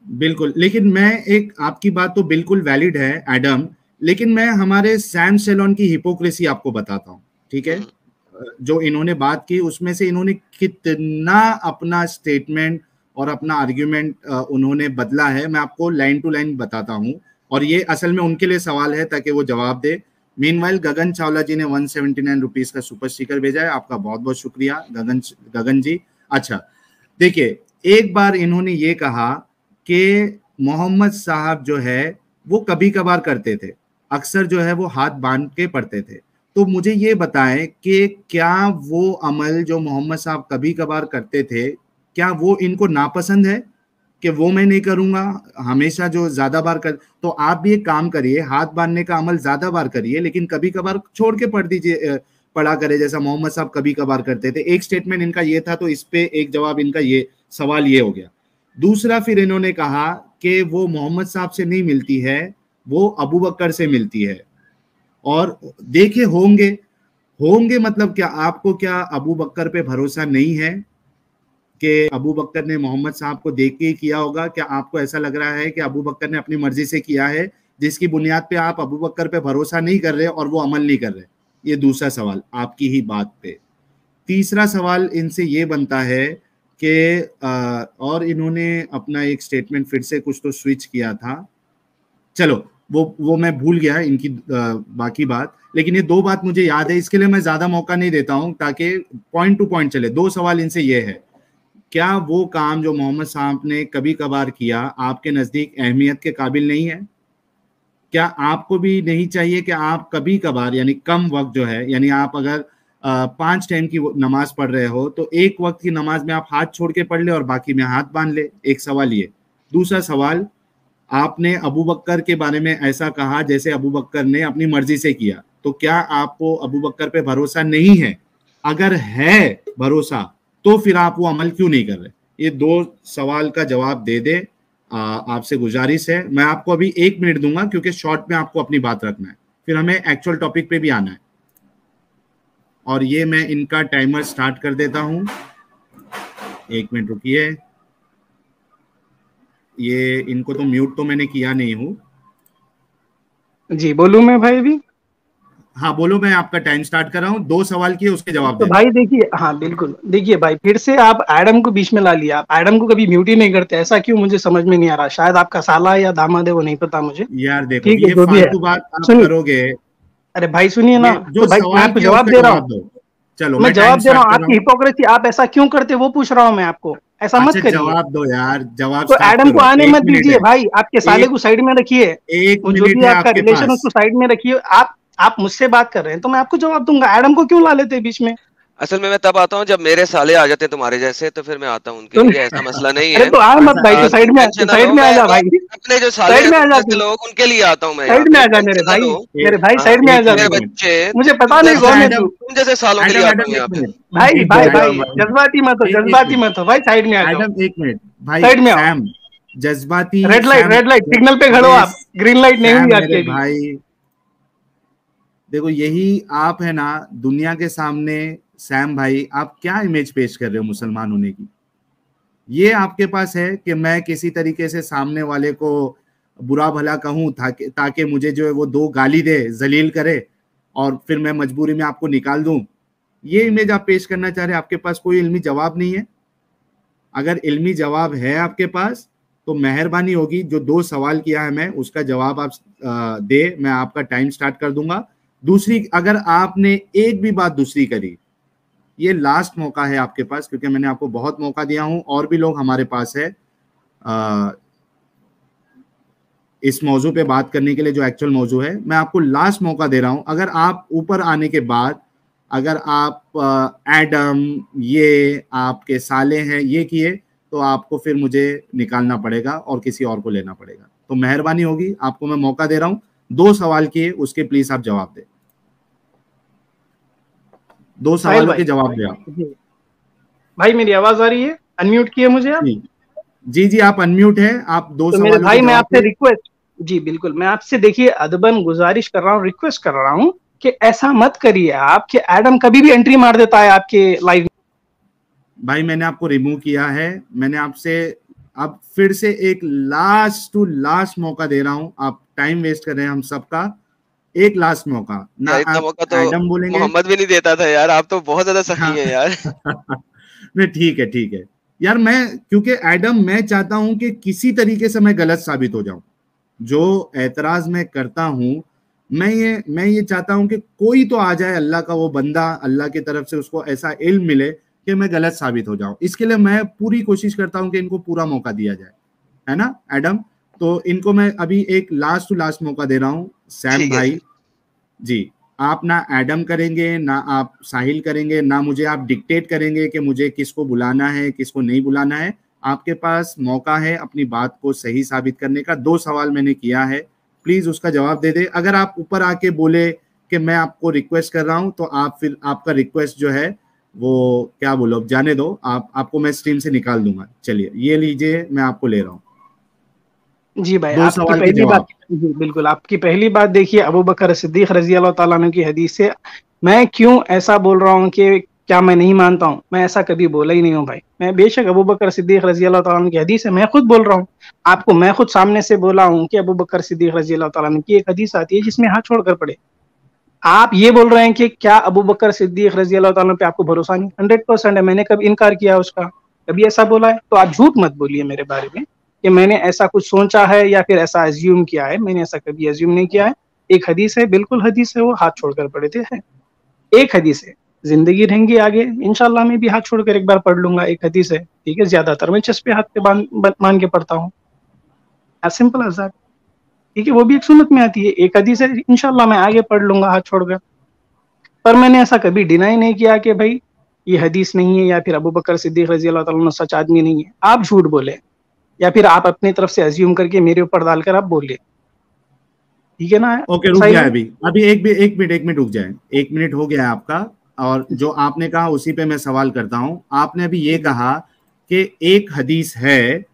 बिल्कुल, लेकिन मैं एक आपकी बात तो बिल्कुल वैलिड है एडम, लेकिन मैं हमारे सैम सेलोन की हिपोक्रेसी आपको बताता हूँ, ठीक है? जो इन्होंने बात की उसमें से इन्होंने कितना अपना स्टेटमेंट और अपना आर्ग्यूमेंट उन्होंने बदला है, मैं आपको लाइन टू लाइन बताता हूँ, और ये असल में उनके लिए सवाल है ताकि वो जवाब दे। मीनवाइल गगन चावला जी ने 179 रुपीज का सुपर स्टिकर भेजा है, आपका बहुत बहुत शुक्रिया गगन जी। अच्छा देखिए, एक बार इन्होंने ये कहा कि मोहम्मद साहब जो है वो कभी कभार करते थे, अक्सर जो है वो हाथ बांध के पढ़ते थे। तो मुझे ये बताएं कि क्या वो अमल जो मोहम्मद साहब कभी कभार करते थे, क्या वो इनको नापसंद है कि वो मैं नहीं करूंगा, हमेशा जो ज्यादा बार कर। तो आप भी एक काम करिए, हाथ बांधने का अमल ज्यादा बार करिए, लेकिन कभी कभार छोड़ के पढ़ दीजिए, पढ़ा करे जैसा मोहम्मद साहब कभी कभार करते थे। एक स्टेटमेंट इनका ये था, तो इस पे एक जवाब इनका ये सवाल ये हो गया। दूसरा फिर इन्होंने कहा कि वो मोहम्मद साहब से नहीं मिलती है, वो अबू बकर से मिलती है। और देखे होंगे मतलब क्या, आपको क्या अबू बकर पे भरोसा नहीं है कि अबू बकर ने मोहम्मद साहब को देख के ही किया होगा? क्या आपको ऐसा लग रहा है कि अबू बकर ने अपनी मर्जी से किया है, जिसकी बुनियाद पे आप अबू बकर पे भरोसा नहीं कर रहे और वो अमल नहीं कर रहे? ये दूसरा सवाल आपकी ही बात पे। तीसरा सवाल इनसे ये बनता है कि और इन्होंने अपना एक स्टेटमेंट फिर से कुछ तो स्विच किया था, चलो वो मैं भूल गया इनकी बाकी बात, लेकिन ये दो बात मुझे याद है, इसके लिए मैं ज्यादा मौका नहीं देता हूं ताकि पॉइंट टू पॉइंट चले। दो सवाल इनसे ये है, क्या वो काम जो मोहम्मद साहब ने कभी कभार किया आपके नजदीक अहमियत के काबिल नहीं है? क्या आपको भी नहीं चाहिए कि आप कभी कभार यानी कम वक्त जो है, यानी आप अगर 5 टाइम की नमाज पढ़ रहे हो तो एक वक्त की नमाज में आप हाथ छोड़ के पढ़ ले और बाकी में हाथ बांध ले? एक सवाल ये। दूसरा सवाल, आपने अबू बकर के बारे में ऐसा कहा जैसे अबू बकर ने अपनी मर्जी से किया, तो क्या आपको अबू बकर पे भरोसा नहीं है? अगर है भरोसा तो फिर आप वो अमल क्यों नहीं कर रहे? ये दो सवाल का जवाब दे दे, आपसे गुजारिश है। मैं आपको अभी 1 मिनट दूंगा क्योंकि शॉर्ट में आपको अपनी बात रखना है, फिर हमें एक्चुअल टॉपिक पे भी आना है। और ये मैं इनका टाइमर स्टार्ट कर देता हूं, 1 मिनट रुकिए। ये इनको तो म्यूट तो मैंने किया नहीं हूं। जी बोलूं मैं भाई अभी? हाँ बोलो, मैं आपका टाइम स्टार्ट कर रहा हूँ। 2 सवाल किए, उसके जवाब तो भाई देखिए, हाँ बिल्कुल, देखिए भाई फिर से आप एडम को बीच में ला लिया। आप एडम को कभी म्यूट ही नहीं करते, ऐसा क्यों? मुझे समझ में नहीं आ रहा। शायद आपका साला या दामाद है, वो नहीं पता मुझे। यार देखो, ठीक है, ये जो भी है फालतू बात आप करोगे। अरे भाई सुनिए ना, जो तो भाई मैं आपको जवाब दे रहा हूँ। चलो मैं जवाब दे रहा हूँ। आपकी हिपोक्रेसी, आप ऐसा क्यों करते वो पूछ रहा हूँ मैं आपको। ऐसा मत करिए। जवाब दो यार, जवाब तो एडम को आने मत दीजिए भाई, आपके साले को साइड में रखिए, जो भी आपका रिलेशन उसको साइड में रखिए। आप मुझसे बात कर रहे हैं तो मैं आपको जवाब दूंगा। एडम को क्यों ला लेते हैं बीच में? असल में मैं तब आता हूँ जब मेरे साले आ जाते हैं तुम्हारे जैसे, तो फिर मैं आता हूँ उनके लिए, ऐसा मसला नहीं है। अरे तो आ मत भाई, तो साइड में आ जा भाई, अपने जो साले लोग उनके लिए आता हूँ मैं। साइड में आ जा मेरे भाई साइड में आ जा बच्चे। मुझे पता नहीं कौन है तू, तुम जैसे सालों के लिए आता हूँ यहाँ पे। भाई जज्बाती मत हो भाई, साइड में आ जाओ। 1 मिनट भाई, साइड में आओ। जज्बाती रेड लाइट सिग्नल पे खड़ो आप, ग्रीन लाइट नहीं हुई आपके भाई। देखो यही आप है ना दुनिया के सामने। सैम भाई, आप क्या इमेज पेश कर रहे हो मुसलमान होने की? ये आपके पास है कि मैं किसी तरीके से सामने वाले को बुरा भला कहूं ताकि मुझे जो है वो 2 गाली दे, जलील करे और फिर मैं मजबूरी में आपको निकाल दूं। ये इमेज आप पेश करना चाह रहे हैं। आपके पास कोई इल्मी जवाब नहीं है? अगर इल्मी जवाब है आपके पास तो मेहरबानी होगी, जो 2 सवाल किया है मैं उसका जवाब आप दे, मैं आपका टाइम स्टार्ट कर दूंगा। दूसरी, अगर आपने एक भी बात दूसरी करी, ये लास्ट मौका है आपके पास, क्योंकि मैंने आपको बहुत मौका दिया हूं, और भी लोग हमारे पास है इस मौजू पे बात करने के लिए, जो एक्चुअल मौजू है। मैं आपको लास्ट मौका दे रहा हूं। अगर आप ऊपर आने के बाद अगर आप एडम ये आपके साले हैं ये किए, तो आपको फिर मुझे निकालना पड़ेगा और किसी और को लेना पड़ेगा। तो मेहरबानी होगी, आपको मैं मौका दे रहा हूं। 2 सवाल किए, उसके प्लीज आप जवाब दें। 2 सवालों के जवाब दे आप। भाई मेरी आवाज आ रही है? अनम्यूट किए मुझे आप? जी आप अनम्यूट है। आप 2 तो सवालों भाई मैं आपसे रिक्वेस्ट, जी बिल्कुल, मैं आपसे देखिए अदबन गुजारिश कर रहा हूँ, रिक्वेस्ट कर रहा हूँ कि ऐसा मत करिए आप कि एडम कभी भी एंट्री मार देता है आपके लाइव। भाई मैंने आपको रिमूव किया है। मैंने आपसे अब फिर से एक लास्ट टू लास्ट मौका दे रहा हूं, आप टाइम वेस्ट कर रहे हैं हम सबका। एक लास्ट मौका ना, इतना आप मौका तो एडम बोलेंगे। मोहम्मद भी नहीं देता था यार, आप तो बहुत ज्यादा सखी हाँ। हैं यार। नहीं ठीक है ठीक है यार, मैं क्योंकि एडम मैं चाहता हूं कि किसी तरीके से मैं गलत साबित हो जाऊं। जो एतराज मैं करता हूं, मैं ये चाहता हूं कि कोई तो आ जाए, अल्लाह का वो बंदा, अल्लाह की तरफ से उसको ऐसा इल्म मिले कि मैं गलत साबित हो जाऊं। इसके लिए मैं पूरी कोशिश करता हूं कि इनको पूरा मौका दिया जाए, है ना एडम? तो इनको मैं अभी एक लास्ट टू लास्ट मौका दे रहा हूं। सैम ठीक है भाई जी, आप ना एडम करेंगे, ना आप साहिल करेंगे, ना मुझे आप डिक्टेट करेंगे कि मुझे किसको बुलाना है किसको नहीं बुलाना है। आपके पास मौका है अपनी बात को सही साबित करने का। 2 सवाल मैंने किया है, प्लीज उसका जवाब दे दे। अगर आप ऊपर आके बोले कि मैं आपको रिक्वेस्ट कर रहा हूं, तो आप फिर आपका रिक्वेस्ट जो है वो क्या बोलो, अब जाने दो, आपको मैं स्ट्रीम से निकाल दूंगा। चलिए ये लीजिए, मैं आपको ले रहा हूँ जी भाई, 2 आपकी सवाल के पहली बात, जवाब। जी बिल्कुल, आपकी पहली बात देखिए, अबू बकर सिद्दीक रजी अल्लाह ताला अन्हु की हदीस से मैं क्यों ऐसा बोल रहा हूँ कि क्या मैं नहीं मानता हूँ? मैं ऐसा कभी बोला ही नहीं हूँ भाई। मैं बेशक अबू बकर सिद्दीक रजी अल्लाह ताला अन्हु की हदीस है, मैं खुद बोल रहा हूँ आपको, मैं खुद सामने से बोला हूँ कि अबू बकर सिद्दीक रजी अल्लाह ताला अन्हु की एक हदीस आती है जिसमें हाथ छोड़कर पड़े। आप ये बोल रहे हैं कि क्या अबू बकर सिद्दीक रजी अल्लाह ताला अन्हु पे आपको भरोसा नहीं? 100% है, मैंने कब इनकार किया उसका? कभी ऐसा बोला है? तो आप झूठ मत बोलिए मेरे बारे में कि मैंने ऐसा कुछ सोचा है या फिर ऐसा एज्यूम किया है। मैंने ऐसा कभी एज्यूम नहीं किया है। एक हदीस है, बिल्कुल हदीस है, वो हाथ छोड़कर पड़े थे, है एक हदीस है। जिंदगी रहेंगी आगे, इंशाल्लाह मैं भी हाथ छोड़कर एक बार पढ़ लूंगा। एक हदीस है, ठीक है, ज्यादातर मैं चस्पे हाथ पे मान के पढ़ता हूँ, एज सिंपल एज दैट। ठीक है, वो भी एक सुन्नत में आती है, एक हदीस है, इंशाल्लाह मैं आगे पढ़ लूंगा हाथ छोड़कर। पर मैंने ऐसा कभी डिनाई नहीं किया कि भाई ये हदीस नहीं है या फिर अबू बकर सिद्दीक रजी अल्लाह ताला अन्हु सच आदमी नहीं है। आप झूठ बोले या फिर आप अपनी तरफ से अज्यूम करके मेरे ऊपर डालकर आप बोले, ठीक है ना? ओके रुक सही जाए है? अभी अभी एक मिनट रुक जाए। 1 मिनट हो गया है आपका, और जो आपने कहा उसी पे मैं सवाल करता हूं। आपने अभी ये कहा कि एक हदीस है,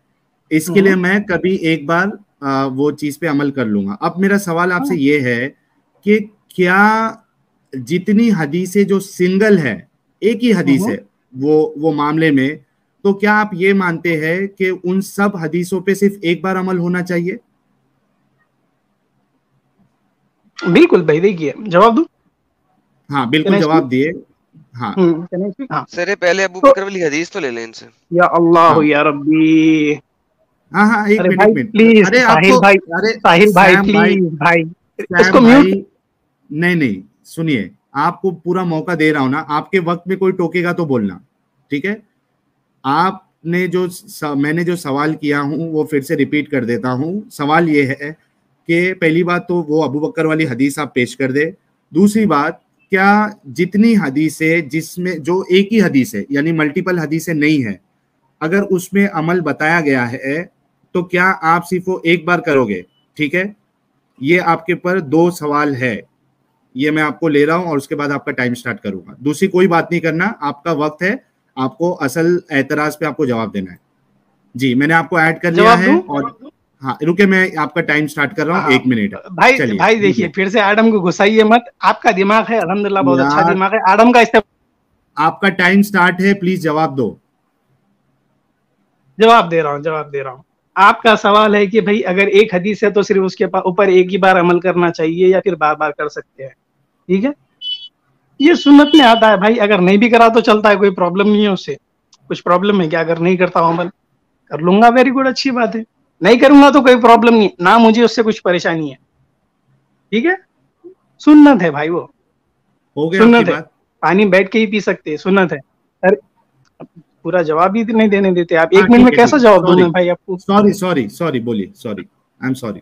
इसके लिए मैं कभी एक बार वो चीज पे अमल कर लूंगा। अब मेरा सवाल आपसे ये है कि क्या जितनी हदीसें जो सिंगल है, एक ही हदीस है वो मामले में, तो क्या आप ये मानते हैं कि उन सब हदीसों पे सिर्फ एक बार अमल होना चाहिए? बिल्कुल भाई, देखिए जवाब दूं? हाँ बिल्कुल जवाब दिए। हाँ हाँ, सर पहले अबू तो बकर वाली हदीस तो ले लें इनसे। या अल्लाह हाँ या रब्बी। हाँ हाँ, एक अरे मिनट भाई एक मिनट। प्लीज, अरे साहिल आपको, भाई, अरे साहिल भाई सैम भाई, प्लीज भाई, सैम इसको म्यूट। भाई, नहीं सुनिए, आपको पूरा मौका दे रहा हूं ना, आपके वक्त में कोई टोकेगा तो बोलना, ठीक है? आपने मैंने जो सवाल किया हूं वो फिर से रिपीट कर देता हूं। सवाल ये है कि पहली बात तो वो अबू बकर वाली हदीस आप पेश कर दे। दूसरी बात, क्या जितनी हदीस है जिसमें जो एक ही हदीस है यानी मल्टीपल हदीसें नहीं है, अगर उसमें अमल बताया गया है तो क्या आप सिर्फ वो एक बार करोगे? ठीक है, ये आपके पर 2 सवाल है, ये मैं आपको ले रहा हूं और उसके बाद आपका टाइम स्टार्ट करूंगा। दूसरी कोई बात नहीं करना, आपका वक्त है, आपको असल एतराज पे आपको जवाब देना है। जी मैंने आपको ऐड कर लिया जवाब है। दूं? और हाँ रुके, मैं आपका टाइम स्टार्ट कर रहा हूँ, 1 मिनट है। भाई चलिए भाई देखिए, लीजिए। फिर से आडम को घुसाइए मत। आपका दिमाग है अल्हम्दुलिल्लाह, बहुत अच्छा यार दिमाग है आडम का। आपका टाइम स्टार्ट है, प्लीज जवाब दो। जवाब दे रहा हूँ, जवाब दे रहा हूँ। आपका सवाल है कि भाई अगर एक हदीस है तो सिर्फ उसके ऊपर एक ही बार अमल करना चाहिए या फिर बार बार कर सकते हैं, ठीक है? ये सुन्नत में आता है भाई, अगर नहीं भी करा तो चलता है, कोई प्रॉब्लम नहीं है उससे। कुछ प्रॉब्लम है क्या अगर नहीं करता हूँ अमल? कर लूंगा, वेरी गुड, अच्छी बात है। नहीं करूंगा तो कोई प्रॉब्लम नहीं ना, मुझे उससे कुछ परेशानी है, ठीक है? सुन्नत है भाई, वो हो गया आपकी सुन्नत है। बात? पानी बैठ के ही पी सकते हैं, सुन्नत है। अरे पूरा जवाब ही नहीं देने देते आप। हाँ 1 मिनट में ठीक कैसा है, जवाब दूं सॉरी मैं भाई आपको? सॉरी बोलिए, सॉरी, आई एम सॉरी।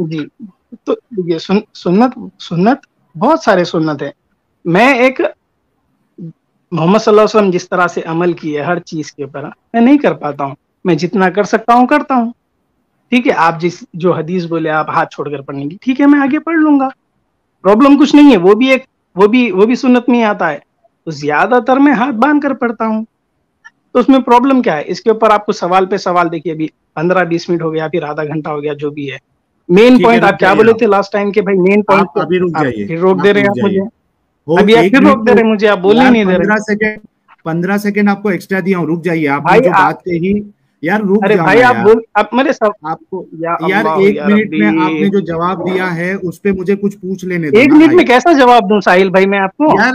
जी, तो ये सुन्नत सुन्नत बहुत सारे सुन्नत है। मैं एक मोहम्मद सल्लल्लाहु अलैहि वसल्लम जिस तरह से अमल किए हर चीज के ऊपर, मैं नहीं कर पाता हूँ। मैं जितना कर सकता हूँ करता हूँ, ठीक है? आप जो हदीस बोले आप हाथ छोड़कर पढ़ने की, ठीक है, मैं आगे पढ़ लूंगा, प्रॉब्लम कुछ नहीं है। वो भी सुन्नत में ही आता है। तो ज्यादातर मैं हाथ बांध कर पढ़ता हूँ, तो उसमें प्रॉब्लम क्या है? इसके ऊपर आपको सवाल पे सवाल, देखिए अभी 15-20 मिनट हो गया, फिर आधा घंटा हो गया, जो भी है। मेन ठीक है पॉइंट रुक आप क्या जाइए, बोले थे लास्ट टाइम के भाई? मेन पॉइंट आप अभी रुक आप जाइए, फिर रोक दे आप रहे हैं रुक आप जाइए। मुझे। हो अभी आप 1 फिर मिनट रोक दे रहे हैं मुझे, आप बोलने ही यार, नहीं दे रहे। 15 सेकेंड, 15 सेकंड आपको एक्स्ट्रा दिया हूँ, रुक जाइए। आपने भाई जो बात कही यार, रुक अरे जाओ भाई ना आप यार। बोल, आप मेरे सब आपको यार अल्लाह 1 या मिनट रब्बी। में आपने जो जवाब दिया है उस पे मुझे कुछ पूछ लेने दो 1 ना मिनट भाई। में कैसा जवाब दूं साहिल भाई मैं आपको? यार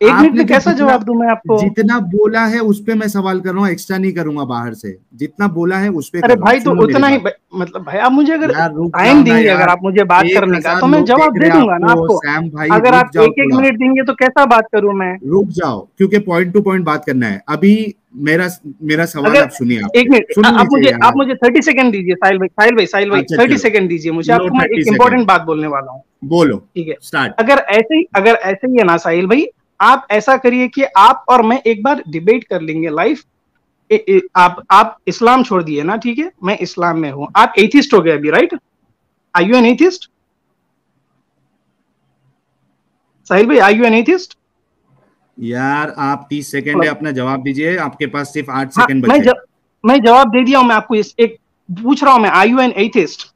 1 मिनट आपने में जो कैसा जितना जवाब दूं मैं आपको? जितना बोला है उस पे मैं सवाल कर रहा हूँ, एक्स्ट्रा नहीं करूंगा बाहर से। जितना बोला है उस पे अरे कर रहा हूँ, भाई तो सुनो मेरी उतना ही बात। मतलब भाई आप मुझे अगर यार रुक टाइम जाओ ना देंगे, अगर यार, आप मुझे बात करने का 1000 तो मैं लोग देख जवाब रहे दे हैं दूंगा ना आपको। आपको। सैम भाई अगर रुक आप जाओ 1-1 थोड़ा, मिनट देंगे तो कैसा बात करूं मैं? रुक जाओ, क्योंकि पॉइंट टू पॉइंट बात करना है अभी। मेरा मेरा सवाल अगर आप सुनिए, 1 आपसे मिनट सुन लीजिए आप यार। मुझे 30 सेकंड दीजिए साहिल भाई, साहिल भाई अच्छा 30 चलो, सेकंड दीजिए मुझे, लो आपको मैं 30 एक सेकंड, इंपॉर्टेंट बात बोलने वाला हूँ। बोलो, ठीक है, स्टार्ट। अगर ऐसे ही है ना साहिल भाई, आप ऐसा करिए कि आप और मैं एक बार डिबेट कर लेंगे लाइव। आप इस्लाम छोड़ दिए ना, ठीक है, मैं इस्लाम में हूँ, आप एथिस्ट हो गए अभी, right? Are you an atheist Sahil भाई? Are you an atheist? यार आप 30 सेकंड है, अपना जवाब दीजिए, आपके पास सिर्फ 8 हाँ, सेकंड बचे हैं। मैं जवाब दे दिया हूं, मैं आपको इस एक पूछ रहा हूं मैं, आर यू एन एथिस्ट?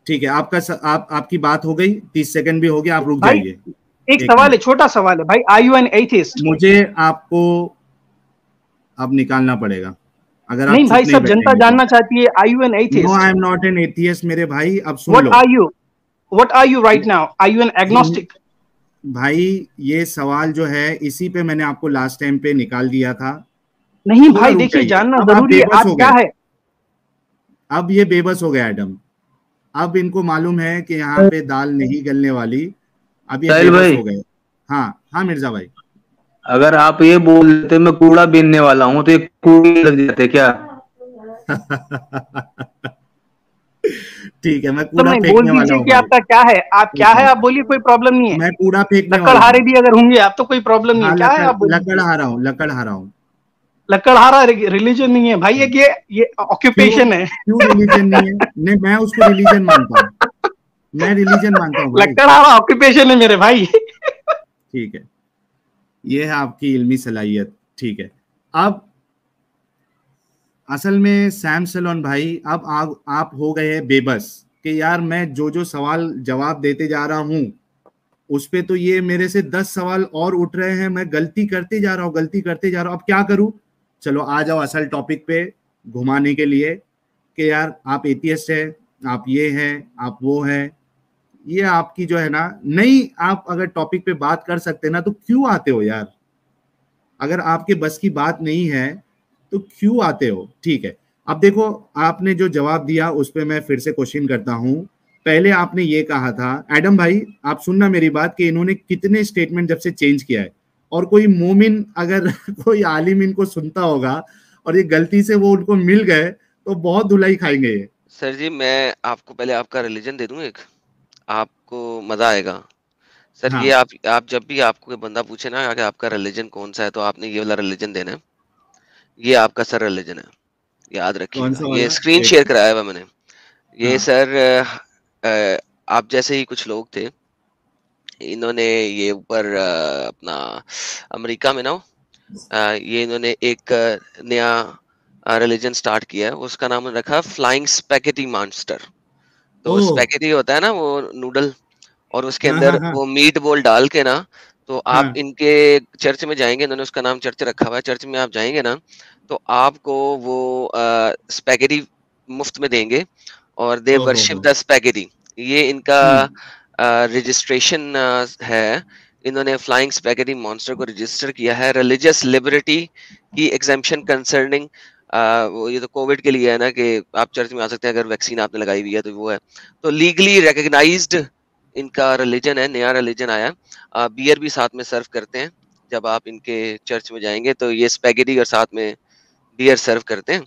ठीक है, आपकी बात हो गई, 30 सेकंड भी हो गया, आप रुक भाई जाइए। एक 1 सवाल है, मिनट, छोटा सवाल है भाई, आर यू एन एथिस्ट? मुझे आपको अब निकालना पड़ेगा अगर आप नहीं चुप भाई, नहीं सब जनता बैठेंगे तो। जानना चाहती है, are you an no, atheist? I am not an atheist मेरे भाई, अब सुन व्हाट लो। Are you? What are you right now? Are you an agnostic? भाई ये सवाल जो है इसी पे मैंने आपको लास्ट टाइम पे निकाल दिया था। नहीं थोड़ा भाई रुक देखिए, जाइए, जानना अब आप जरूरी है, बेबस आप हो क्या गए। है? अब ये बेबस हो गया एडम। अब इनको मालूम है कि यहाँ पे दाल नहीं गलने वाली। अब ये साहिल बेबस भाई, हो गए। हाँ हाँ मिर्जा भाई। अगर आप ये बोल देते मैं कूड़ा बीनने वाला हूँ तो ये कूड़े लग जाते क्या? ठीक है, मैं तो कूड़ा नहीं, बोल फेंकने वाला दीजिए हूँ कि भाई। आपका क्या है, आप क्या एक है, मिनट, आप बोलिए, कोई प्रॉब्लम नहीं है। मैं कूड़ा फेंकने वाला लकड़हारे हूँ। भी अगर होंगे आप तो कोई प्रॉब्लम नहीं है, हाँ, क्या है आप बोल दीजिए। लकड़हारा हूँ, लकड़हारा हूँ। लकड़हारा रिलीजन नहीं है भाई, एक ये क्यों ऑक्यूपेशन है। क्यों रिलीजन नहीं है? नहीं, मैं उसको रिलीजन मानता हूँ। मैं रिलीजन मानता हूँ भाई। लकड़हारा ऑक्यूपेशन है मेरे भाई। ठीक है, ये है आपकी इल्मी सलाहियत। ठीक है, अब असल में सैम सलोन भाई, अब आप हो गए हैं बेबस कि यार मैं जो जो सवाल जवाब देते जा रहा हूं उस पे तो ये मेरे से 10 सवाल और उठ रहे हैं, मैं गलती करते जा रहा हूँ, गलती करते जा रहा हूँ, अब क्या करूं? चलो आ जाओ असल टॉपिक पे घुमाने के लिए कि यार आप एथियस्ट है, आप ये हैं, आप वो हैं। ये आपकी जो है ना, नहीं, आप अगर टॉपिक पे बात कर सकते ना तो क्यों आते हो यार? अगर आपके बस की बात नहीं है तो क्यों आते हो? ठीक है, अब देखो, आपने जो जवाब दिया उस पर मैं फिर से क्वेश्चन करता हूं। पहले आपने ये कहा था एडम भाई, आप सुनना मेरी बात, कि इन्होंने कितने स्टेटमेंट जब से चेंज किया है। और कोई मोमिन अगर कोई आलिम इनको सुनता होगा और ये गलती से वो उनको मिल गए तो बहुत धुलाई खाएंगे ये। सर जी, मैं आपको पहले आपका रिलीजन दे दूं एक, आपको मजा आएगा। सर ये हाँ आप जब भी आपको कोई बंदा पूछे ना कि आपका रिलीजन कौन सा है, तो आपने ये वाला रिलीजन देना है। ये आपका सर रिलीजन है, याद कौन रखिएगा। सा ये वाला? स्क्रीन एक शेयर कराया हुआ मैंने। ये हाँ। सर आप जैसे ही कुछ लोग थे, इन्होंने ये ऊपर अपना अमेरिका में ना ये इन्होंने एक नया रिलीजन स्टार्ट किया है, उसका नाम रखा फ्लाइंग स्पैगेटी मॉन्स्टर। तो ओ स्पैगेटी होता है ना वो नूडल, और उसके हाँ अंदर हाँ हाँ वो मीट बॉल डाल के ना, तो आप हाँ। इनके चर्च में जाएंगे, इन्होंने उसका नाम चर्च रखा हुआ है, चर्च में आप जाएंगे ना तो आपको वो स्पैगेटी मुफ्त में देंगे, और दे वर्शिप हो। The spaghetti. ये इनका हम्म रजिस्ट्रेशन है। इन्होंने फ्लाइंग स्पैगेटी मॉन्स्टर को रजिस्टर किया है रिलीजियस लिबर्टी की एग्जेम्पशन कंसर्निंग। ये तो कोविड के लिए है ना कि आप चर्च में आ सकते हैं अगर वैक्सीन आपने लगाई हुई है, तो वो है। तो लीगली रिकग्नाइज्ड इनका रिलीजन है, नया रिलीजन आया। बियर भी साथ में सर्व करते हैं, जब आप इनके चर्च में जाएंगे तो ये स्पैगेटी और साथ में बियर सर्व करते हैं।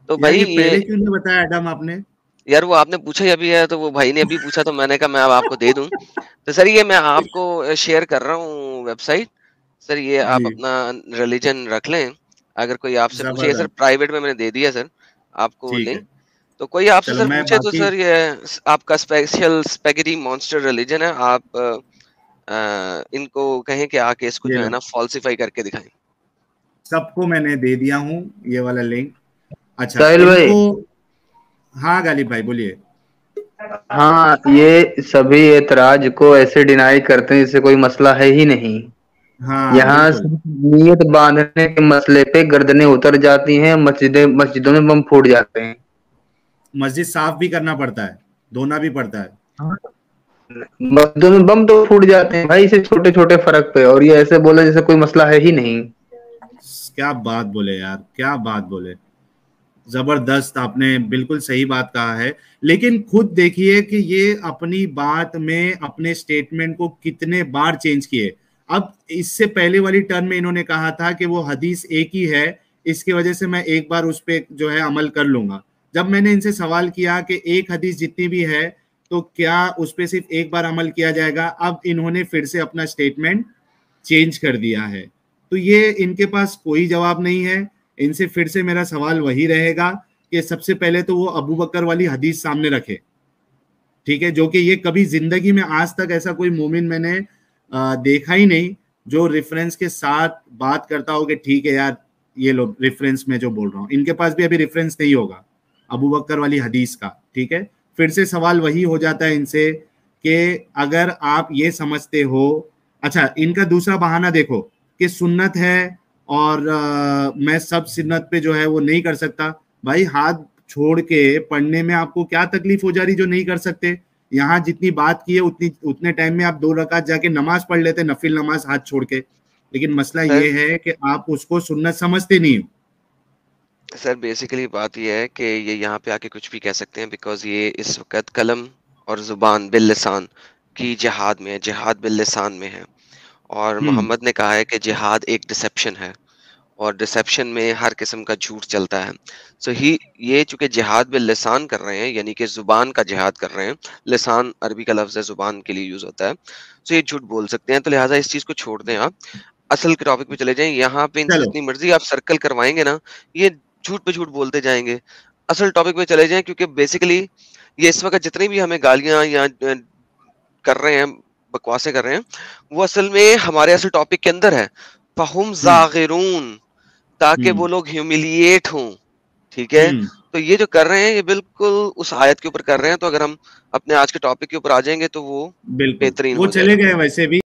तो यार भाई ये ये, पहले क्यों नहीं बताया एडम आपने? यार वो आपने पूछा ही अभी है, तो वो भाई ने अभी पूछा तो मैंने कहा मैं अब आपको दे दूं। तो सर ये मैं आपको शेयर कर रहा हूँ वेबसाइट। सर ये आप जी, अपना रिलीजन रख लें, अगर कोई आपसे पूछे। ये सर जबरदस्त। प्राइवेट में मैंने दे दिया सर आपको ठीक लिंक। है, तो कोई आपसे चलो सर मैं पूछे तो बाकी, सर ये आपका स्पेशल स्पेगेटी मॉन्स्टर रिलीजन है, आप इनको कहें कि आके इसको ये जो है लो, ना फॉल्सिफाई करके दिखाएं। सबको मैंने दे दिया हूँ ये वाला लिंक। अच्छा साहिल भाई, इनको, हाँ गालिब भाई बोलिए। हाँ, ये सभी एतराज को ऐसे डिनाई करते हैं जैसे कोई मसला है ही नहीं। हाँ यहाँ बिल्कुल। नियत बांधने के मसले पे गर्दनें उतर जाती हैं, मस्जिदों में बम फूट जाते हैं। मस्जिद साफ भी करना पड़ता है, धोना भी पड़ता है। मस्जिदों में बम तो फूट जाते हैं भाई, इसे छोटे छोटे फर्क पे, और ये ऐसे बोले जैसे कोई मसला है ही नहीं। क्या बात बोले यार, क्या बात बोले, जबरदस्त, आपने बिल्कुल सही बात कहा है। लेकिन खुद देखिए कि ये अपनी बात में अपने स्टेटमेंट को कितने बार चेंज किए। अब इससे पहले वाली टर्न में इन्होंने कहा था कि वो हदीस एक ही है, इसकी वजह से मैं एक बार उस पर जो है अमल कर लूंगा। जब मैंने इनसे सवाल किया कि एक हदीस जितनी भी है तो क्या उस पर सिर्फ एक बार अमल किया जाएगा, अब इन्होंने फिर से अपना स्टेटमेंट चेंज कर दिया है। तो ये इनके पास कोई जवाब नहीं है। इनसे फिर से मेरा सवाल वही रहेगा कि सबसे पहले तो वो अबू बकर वाली हदीस सामने रखे, ठीक है, जो कि ये कभी जिंदगी में आज तक ऐसा कोई मोमिन मैंने देखा ही नहीं जो रेफरेंस के साथ बात करता हो कि ठीक है यार ये लो रेफरेंस में जो बोल रहा हूँ। इनके पास भी अभी रेफरेंस नहीं होगा अबू बकर वाली हदीस का, ठीक है। फिर से सवाल वही हो जाता है इनसे कि अगर आप ये समझते हो, अच्छा इनका दूसरा बहाना देखो कि सुन्नत है और मैं सब सुन्नत पे जो है वो नहीं कर सकता। भाई हाथ छोड़ के पढ़ने में आपको क्या तकलीफ हो जा रही जो नहीं कर सकते? यहाँ जितनी बात की है उतने टाइम में आप 2 रकात जाके नमाज पढ़ लेते, नफिल नमाज हाथ छोड़ के। लेकिन मसला ये है कि आप उसको सुन्नत समझते नहीं हो। सर बेसिकली बात ये है कि ये यहाँ पे आके कुछ भी कह सकते हैं, बिकॉज ये इस वक्त कलम और जुबान बिल लिसान की जिहाद में है, जिहाद बिल लिसान में है। और मोहम्मद ने कहा है कि जिहाद एक डिसेप्शन है, और डिसेप्शन में हर किस्म का झूठ चलता है। सो ही ये चूंकि जिहाद बिल लिसान कर रहे हैं, यानी कि जुबान का जिहाद कर रहे हैं, लिसान अरबी का लफ्ज है, जुबान के लिए यूज होता है, सो ये झूठ बोल सकते हैं। तो लिहाजा इस चीज को छोड़ दें, आप असल के टॉपिक पे चले जाएं। यहाँ पे इनसे चलो जितनी मर्जी आप सर्कल करवाएंगे ना, ये झूठ पे झूठ बोलते जाएंगे। असल टॉपिक पे चले जाएं, क्योंकि बेसिकली ये इस वक्त जितनी भी हमें गालियां या कर रहे हैं, बकवासें कर रहे हैं, वो असल में हमारे असल टॉपिक के अंदर है। फहुम जागिरून, ताकि वो लोग ह्यूमिलिएट हों, ठीक है। तो ये जो कर रहे हैं ये बिल्कुल उस आयत के ऊपर कर रहे हैं। तो अगर हम अपने आज के टॉपिक के ऊपर आ जाएंगे तो वो बिल्कुल बेहतरीन वो हो चले जाएगा। गए वैसे भी।